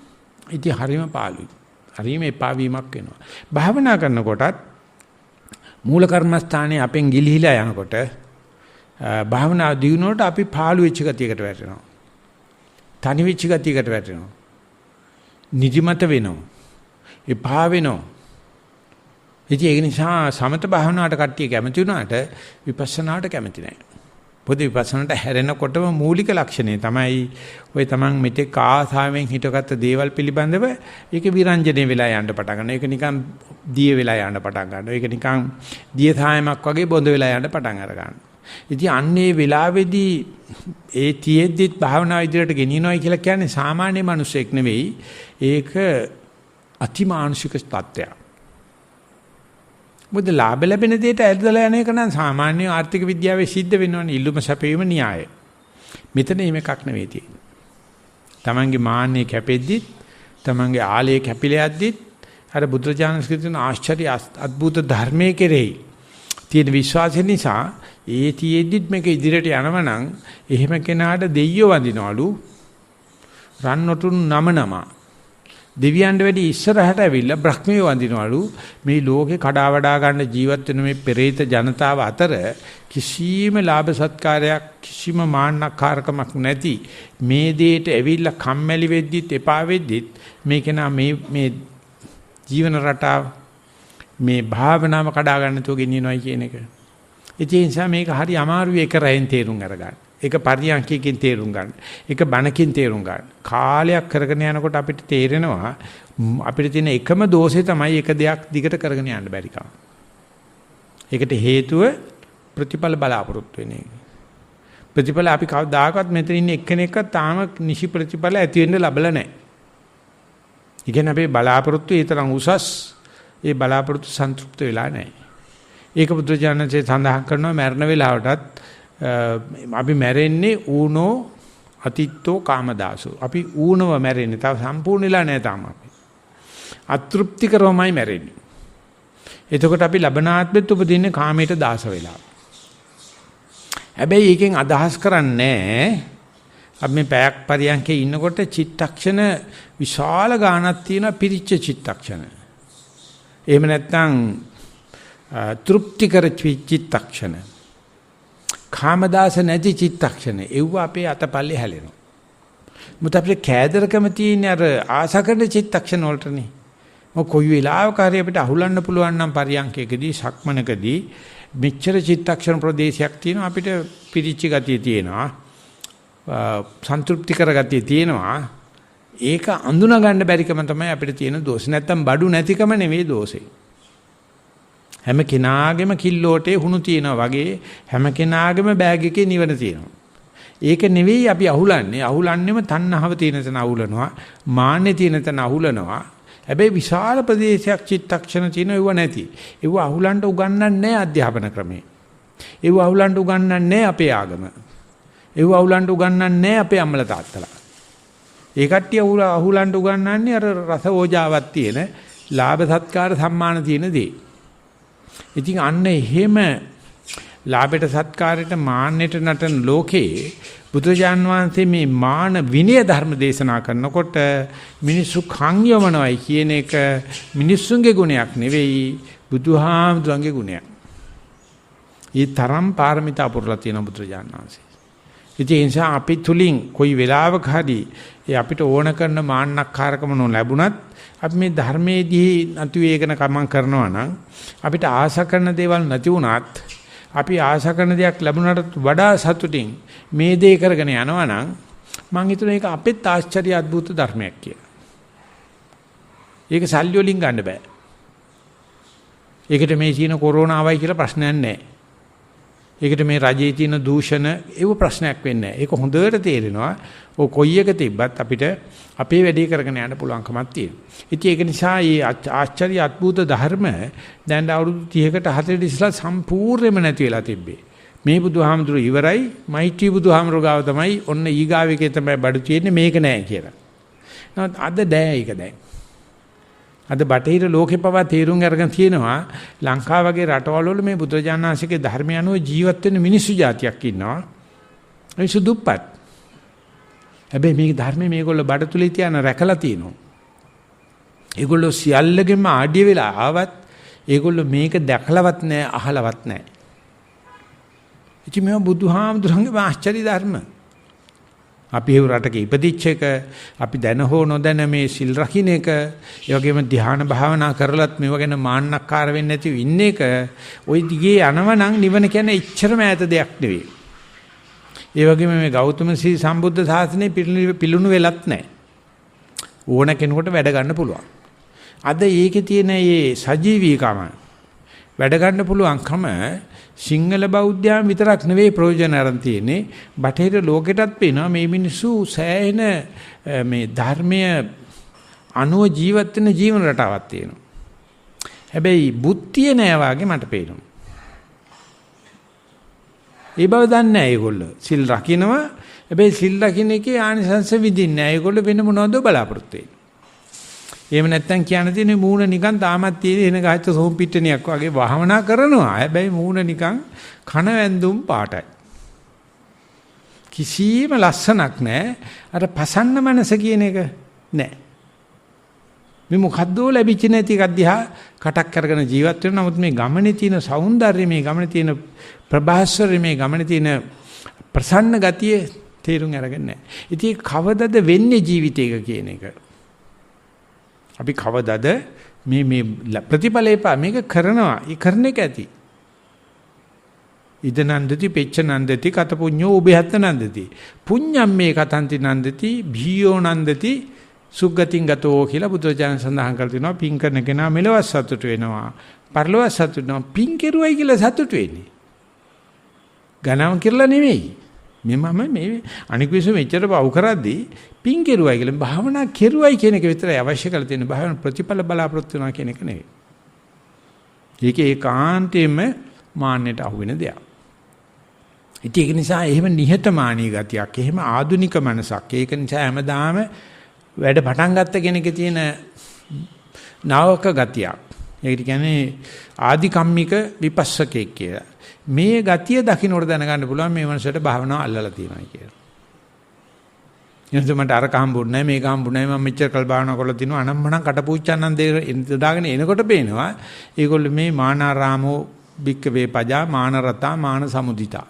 ඉතින් හරිම පාළුයි. හරිම එපා වීමක් වෙනවා. භාවනා කරනකොටත් මූල කර්මස්ථානයේ අපෙන් ගිලිහිලා යනකොට භාවනා දිනුනොට අපි පාළු වෙච්ච ගතියකට වැටෙනවා. තනි වෙච්ච ගතියකට වැටෙනවා. නිදිමත වෙනවා. එපා වෙනවා. ඉතින් ඒක නිසා සමත භාවනාවට කට්ටිය කැමති වුණාට විපස්සනාවට කැමති නැහැ. පොදු විපස්සනාවට හැරෙනකොටම මූලික ලක්ෂණය තමයි ඔය තමන් මෙතෙක් ආසාවෙන් හිතගත්ත දේවල් පිළිබඳව ඒක විරංජනේ වෙලා යන්න පටන් ගන්නවා. ඒක නිකන් දිය වෙලා යන්න පටන් ගන්නවා. ඒක නිකන් දිය සායමක් වගේ බොඳ වෙලා යන්න පටන් අර ගන්නවා. ඉතින් අන්නේ වෙලාවේදී ඒ තියෙද්දිත් භාවනා ඉදිරියට ගෙනියනවායි කියලා කියන්නේ සාමාන්‍ය මිනිසෙක් නෙවෙයි. ඒක අතිමානුෂික තත්ත්වයක්. මොකද ලාභ ලැබෙන දෙයට ඇදලා යන එක නම් සාමාන්‍ය ආර්ථික විද්‍යාවේ සිද්ධ වෙනවනේ. ඉල්ලුම සැපයීම න්‍යාය. මෙතන එහෙම එකක් නෙවෙයි තියෙන්නේ. තමන්ගේ මාන්නේ කැපෙද්දිත්, තමන්ගේ ආලයේ කැපිලා යද්දිත් අර බුදුරජාණන් ශ්‍රීතුන් ආශ්චර්ය අద్భుත ධර්මයේ කෙරෙහි තියෙන විශ්වාසය නිසා ඒ තියෙද්දිත් මේක ඉදිරියට යනව නම් එහෙම කෙනාට දෙයියෝ වඳිනවලු රන්නොටුන් නම දෙවියන්ට වැඩි ඉස්සරහට ඇවිල්ලා බ්‍රහ්මියෝ වඳිනවලු මේ ලෝකේ කඩා වඩා ගන්න ජීවත් වෙන මේ පෙරේත ජනතාව අතර කිසිම ලාභ සත්කාරයක් කිසිම මාන්නකාරකමක් නැති මේ දෙයට ඇවිල්ලා කම්මැලි වෙද්දිත් එපා වෙද්දිත් මේක නා මේ ජීවන රටාව මේ භාවනාව කඩා ගන්න තෝ ගෙනියනවායි කියන එක. ඒ නිසා මේක හරි අමාරුයි ඒක රැයෙන් තේරුම් අරගන්න. ඒක පරියන්කකින් තේරුම් ගන්න. ඒක බණකින් තේරුම් ගන්න. කාලයක් කරගෙන යනකොට අපිට තේරෙනවා අපිට තියෙන එකම දෝෂය තමයි එක දෙයක් දිගට කරගෙන යන්න බැරි කම. ඒකට හේතුව ප්‍රතිඵල බලාපොරොත්තු වෙන එක. ප්‍රතිඵල අපි කවදාකවත් මෙතන ඉන්න එක්කෙනෙක්වත් තාම නිසි ප්‍රතිඵල ඇති වෙන්න ලැබලා නැහැ. ඉගෙන අපේ බලාපොරොත්තු ඒ තරම් උසස් ඒ බලාපොරොත්තු සන්තුෂ්ත වෙලා නැහැ. ඒක බුදුජානකසේ සඳහන් කරනවා මරණ වේලාවටත් අපි මැරෙන්නේ ඌනෝ අතිත්තෝ කාමදාසෝ. අපි ඌනව මැරෙන්නේ. තව සම්පූර්ණ වෙලා නැහැ තාම අපි. අතෘප්තිකරවමයි මැරෙන්නේ. එතකොට අපි ලබනාත්මෙත් උපදින්නේ කාමයට දාස වෙලා. හැබැයි එකෙන් අදහස් කරන්නේ අපි මේ පැයක් පරියන්කේ ඉන්නකොට චිත්තක්ෂණ විශාල ගාණක් තියෙන පිරිච්ච චිත්තක්ෂණ. එහෙම නැත්නම් තෘප්තිකර චිත්තක්ෂණ. කාමදාස නැති චිත්තක්ෂණ. ඒව අපේ අතපල්ලේ හැලෙනවා. මුත් අපේ කෑදරකම තියෙන අර ආසකරන චිත්තක්ෂණ වලටනේ. මොක කොයි වෙලාවක හරි අපිට අහුලන්න පුළුවන් නම් පරියන්කේකදී සක්මනකදී මෙච්චර චිත්තක්ෂණ ප්‍රදේශයක් තියෙනවා අපිට පිරිච්ච ගතිය තියෙනවා. සන්තුෂ්ටි කර ගතිය තියෙනවා. ඒක අඳුනා ගන්න බැරිකම තමයි අපිට තියෙන දෝෂ. නැත්තම් බඩු නැතිකම නෙවෙයි දෝෂේ. හැම කෙනාගේම කිල්ලෝටේ හුණු තියෙනවා වගේ හැම කෙනාගේම බෑග් එකේ නිවන තියෙනවා. ඒක නෙවෙයි අපි අහුලන්නේ. අහුලන්නේම තණ්හාව තියෙන තැන අහුලනවා. මාන්නේ තියෙන තැන අහුලනවා. හැබැයි විශාල ප්‍රදේශයක් චිත්තක්ෂණ තියෙන ඒව නැති. ඒව අහුලන්න උගන්වන්නේ නැහැ අධ්‍යාපන ක්‍රමේ. ඒව අහුලන්න උගන්වන්නේ නැහැ අපේ ආගම. ඒව අහුලන්න උගන්වන්නේ නැහැ අපේ අම්මලා තාත්තලා. ඒ කට්ටිය අහුලන්න උගන්වන්නේ අර රස ඕජාවක් තියෙන ලාභ සත්කාර සම්මාන තියෙන දේ. ඉතින් අන්න එහෙම ලාභයට සත්කාරයට මාන්නයට නටන ලෝකේ බුදුජාන් වහන්සේ මේ මාන විනය ධර්ම දේශනා කරනකොට මිනිස්සු කන් යොමනවයි කියන එක මිනිස්සුන්ගේ ගුණයක් නෙවෙයි බුදුහාමුදුරන්ගේ ගුණයක්. ඊ තරම් පාරමිතා පුරලා තියෙන බුදුජාන් වහන්සේ. ඒ නිසා අපි තුලින් කොයි වෙලාවක හරි අපිට ඕන කරන මාන්නක්කාරකම නොලැබුණත් අපි මේ ධර්මයේදී නැතු වේගන කමං කරනවා නම් අපිට ආශ කරන දේවල් නැති වුණත් අපි ආශ කරන දෙයක් ලැබුණාට වඩා සතුටින් මේ දේ කරගෙන යනවා නම් මම හිතනවා ඒක අපෙත් ආශ්චර්ය අద్భుත ධර්මයක් කියලා. ඒක සල්ලි වලින් ගන්න බෑ. ඒකට මේ චීන කොරෝනා ආවයි කියලා ප්‍රශ්නයක් නැහැ. ඒකට මේ රජයේ තියෙන දූෂණ ඒව ප්‍රශ්නයක් වෙන්නේ නැහැ. ඒක හොඳට තේරෙනවා. ඔය කොයි එක තිබ්බත් අපිට අපේ වැඩේ කරගෙන යන්න පුළුවන්කමක් තියෙනවා. ඉතින් ඒක නිසා මේ ආශ්චර්ය අద్భుත ධර්ම දැන් අවුරුදු 30කට 40කට ඉස්සලා සම්පූර්ණයෙන්ම නැති වෙලා තිබ්බේ. මේ බුදුහාමුදුරු ඉවරයි මෛත්‍රී බුදුහාමුදුරු ගාව තමයි ඔන්න ඊගාවෙකේ තමයි බඩු තියෙන්නේ මේක නෑ කියලා. නමුත් අද දැන් ඒක දැන්. අද බටහිර ලෝකේ පවා තීරුම් අරගෙන තියෙනවා ලංකාව වගේ රටවල් වල මේ බුදුරජාණන්සේගේ ධර්මය අනුව ජීවත් වෙන මිනිස්සු జాතියක් ඉන්නවා. මිනිස්සු දුප්පත්. හැබැයි මේ ධර්මයේ මේගොල්ලෝ බඩ තුලේ තියන රැකලා තියෙනවා. ඒගොල්ලෝ සියල්ලගෙම ආඩිය වෙලා ආවත් ඒගොල්ලෝ මේක දැකලවත් නැහැ අහලවත් නැහැ. ඉතින් මේ බුදුහාමුදුරන්ගේ ආශ්චර්ය ධර්ම. අපි ඒ රටක ඉපදිච්ච එක, අපි දැන හෝ නොදැන මේ සිල් රකින්න එක, ඒ වගේම ධ්‍යාන භාවනා කරලත් මේව ගැන මාන්නක්කාර වෙන්නේ නැතිව ඉන්න එක, ওই දිගේ යනවනම් නිවන කියන්නේ එච්චරම ඈත දෙයක් නෙවෙයි. ඒ වගේම මේ ගෞතම සී සම්බුද්ධ ශාසනය පිළුණු වෙලත් නැහැ. ඕන කෙනෙකුට වැඩ ගන්න පුළුවන්. අද ඒකේ තියෙන මේ සජීවීකම වැඩ ගන්න පුළුවන්කම සිංහල බෞද්ධයන් විතරක් නෙවෙයි ප්‍රයෝජන අරන් තියෙන්නේ. බටහිර ලෝකෙටත් පේනවා මේ මිනිස්සු සෑහෙන මේ ධර්මයේ අනුව ජීවත් වෙන ජීවන රටාවක් තියෙනවා. හැබැයි බුද්ධිය නෑ වාගේ මට පේනවා. ඒ බව දන්නේ නැහැ ඒගොල්ලෝ. සිල් රකින්නවා. හැබැයි සිල් රකින්න එකේ ආනිසංස විඳින්නේ නැහැ. ඒගොල්ලෝ වෙන මොනවද බලාපොරොත්තු වෙන්නේ. එහෙම නැත්තම් කියන්න තියෙන්නේ මූණ නිකන් තාමත් තියෙන එන ගහච්ච සෝම් පිට්ටනියක් වගේ වහවනා කරනවා. හැබැයි මූණ නිකන් කන වැන්දුම් පාටයි. කිසිම ලස්සනක් නැහැ. අර පසන්න මනස කියන එක නැහැ. මේ මොකද්දෝ ලැබිච්ච නැති එකක් දිහා කටක් කරගෙන ජීවත් වෙනවා. නමුත් මේ ගමනේ තියෙන సౌందර්යය, මේ ගමනේ තියෙන ප්‍රභාස්වරය, මේ ගමනේ තියෙන ප්‍රසන්න ගතිය තේරුම් අරගෙන නැහැ. ඉතින් කවදද වෙන්නේ ජීවිතයක කියන එක. අපි කවදද මේ ප්‍රතිඵලේපා මේක කරනවා. ඒ කරන එක ඇති. ඉද නන්දති පෙච්ච නන්දති කත පුඤ්ඤෝ උභයත් නන්දති. පුඤ්ඤම් මේ කතන්ති නන්දති භීයෝ නන්දති සුග්ගතින් ගතෝ කියලා බුදුරජාණන් සඳහන් කර තිනවා. පින් කරන කෙනා මෙලොව සතුට වෙනවා. පරලොව සතුට වෙනවා. පින් කෙරුවයි කියලා සතුට වෙන්නේ. ගණන් කරලා නෙවෙයි. මේ අනික විශ්ව මෙච්චර පව් කරද්දී පින් කෙරුවයි කියලා භාවනා කෙරුවයි කියන එක විතරයි අවශ්‍ය කරලා තියෙන. භාවනා ප්‍රතිඵල බලාපොරොත්තු වෙනවා කියන එක නෙවෙයි. ඒක ඒකාන්තයෙන්ම මාන්නයට අහු වෙන දෙයක්. ඉතින් ඒක නිසා එහෙම නිහතමානී ගතියක්, එහෙම ආධුනික මනසක්, ඒක නිසා හැමදාම වැඩ පටන් ගත්ත කෙනෙක්ගේ තියෙන නාවක ගතියක්. ඒකට කියන්නේ ආධිකම්මික විපස්සකෙක් කියලා. මේ ගතිය දකින්නට දැනගන්න පුළුවන් මේ මනසට භාවනාව අල්ලලා තියෙනවා කියලා. එනිසා මට අර කම්බුන්නේ නැහැ, මේක හම්බුන්නේ නැහැ, මම මෙච්චර කල් භාවනා කරලා තිනවා අනම්මනම් කටපූච්චන්නන් දාගෙන එනකොට පේනවා ඒගොල්ලෝ මේ මානාරාමෝ භික්කවේ පජා මානරතා මාන සමුදිතා.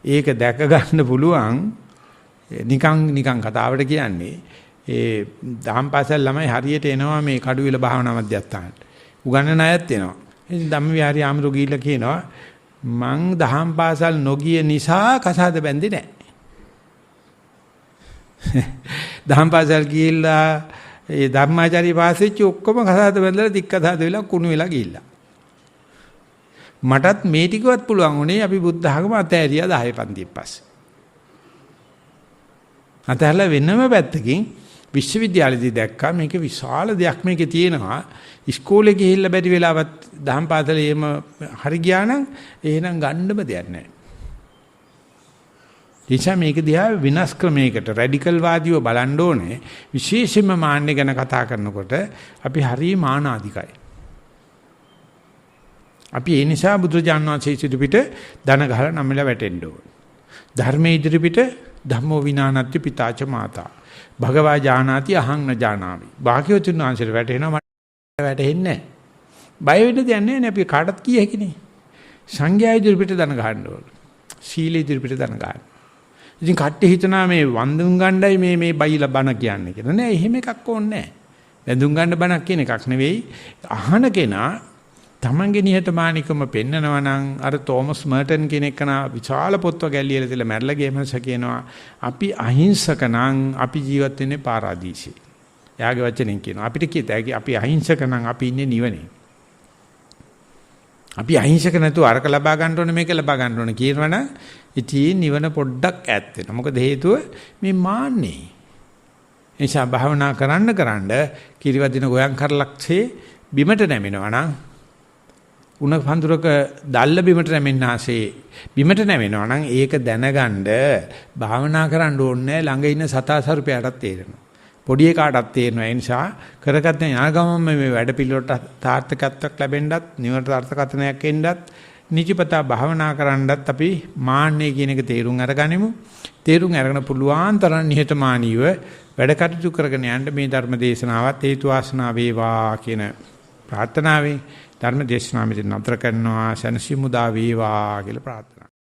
ඒක දැක ගන්න පුළුවන් නිකන් කතාවට කියන්නේ ඒ දහම් පාසල් ළමයි හරියට එනවා මේ කඩුවෙල භාවනා මධ්‍යස්ථානට. උගන්නන අයත් එනවා. ඉතින් ධම්මවිහාරී ආමරු ගිහිල්ලා කියනවා මං දහම් පාසල් නොගිය නිසා කසාද බැඳේ නැහැ. දහම් පාසල් ගිහිල්ලා ඒ ධර්මාචාර්ය පාසෙච්ච ඔක්කොම කසාද බැඳලා දික්කසාද වෙලා කුණු වෙලා ගිහිල්ලා. මටත් මේ ටිකවත් පුළුවන් උනේ අපි බුද්ධ ධර්ම අතෑරියා 10 පන්තියෙන් පස්සේ. අතහැරලා වෙනම පැත්තකින් විශ්වවිද්‍යාලයේදී දැක්කා මේක විශාල දෙයක් මේකේ තියෙනවා. ඉස්කෝලේ ගිහිල්ලා බැරි වෙලාවත් දහම් පාසලේම හරි ගියා නම් එහෙනම් ගන්නම දෙයක් නැහැ. එනිසා මේක දිහා විනාශ ක්‍රමයකට රැඩිකල් වාදීව බලන්න ඕනේ. විශේෂයෙන්ම මාන්නේ ගැන කතා කරනකොට අපි හරි මානාධිකයි. අපි ඒ නිසා බුදුරජාණන් වහන්සේ ඉදිරිපිට දන ගහලා නම්මලා වැටෙන්න ඕනේ. ධර්මයේ ඉදිරිපිට ධම්මෝ විනානත්ති පිතාච මාතා. භගවා ජානාති අහං න ජානාමි. වාක්‍යවතුන් වහන්සේට වැටෙනවා මට වැටෙන්නේ නැහැ. බය වෙන්න දෙයක් නැහැ අපි කාටත් කිය හැකිනේ. සංඝයා ඉදිරිපිට දන ගහන්න ඕනේ. සීල ඉදිරිපිට දන ගන්න. ඉතින් කට්ටිය හිතනවා මේ වඳුන් ගණ්ඩයි මේ බයිලා බණ කියන්නේ කියලා. නෑ එහෙම එකක් ඕනේ නෑ. වැඳුම් ගන්න බණක් කියන එකක් නෙවෙයි. අහන කෙනා තමන්ගේ නිහතමානීකම පෙන්නනවා නම් අර තෝමස් මර්ටන් කියන එක නා විශාල පොත්ව ගැල්ලියලා තියලා මැරලා ගියමස කියනවා අපි අහිංසක නම් අපි ජීවත් වෙන්නේ පාරාදීසෙ. එයාගේ වචනෙන් කියනවා අපිට කියතයි අපි අහිංසක නම් අපි ඉන්නේ නිවනේ. අපි අහිංසක නැතුව අරක ලබා ගන්න ඕනේ මේක ලබා ගන්න ඕනේ කියනවනම් ඉතින් නිවන පොඩ්ඩක් ඈත් වෙනවා. මොකද හේතුව මේ මාන්නේ. එනිසා භාවනා කරන්න කිරිවදින ගෝයන් කරලක්සේ බිමට නැමෙනවා නම් උණ පඳුරක දැල්ල බිමට නැමෙන්නාසේ බිමට නැමෙනවා නම් ඒක දැනගන්න භාවනා කරන්න ඕනේ ළඟ ඉන්න සතාසරුපයටත් තේරෙනවා. පොඩි එකාටත් තේරෙනවා. ඒ නිසා කරගත්ත ඥානගමම මේ වැඩ පිළිවෙලට තාර්ථකත්වයක් ලැබෙන්නත් නිවනට අර්ථකථනයක් එන්නත් නිචිපතා භාවනා කරන්නත් අපි මාන්නේ කියන එක තේරුම් අරගනිමු. තේරුම් අරගෙන පුළුවන් තරම් නිහතමානීව වැඩ කටයුතු කරගෙන යන්න මේ ධර්ම දේශනාවත් හේතු වාසනා වේවා කියන ප්‍රාර්ථනාවෙන් ධර්ම දේශනාව මෙතන නතර කරනවා. සනසි මුදා වේවා කියලා ප්‍රාර්ථනා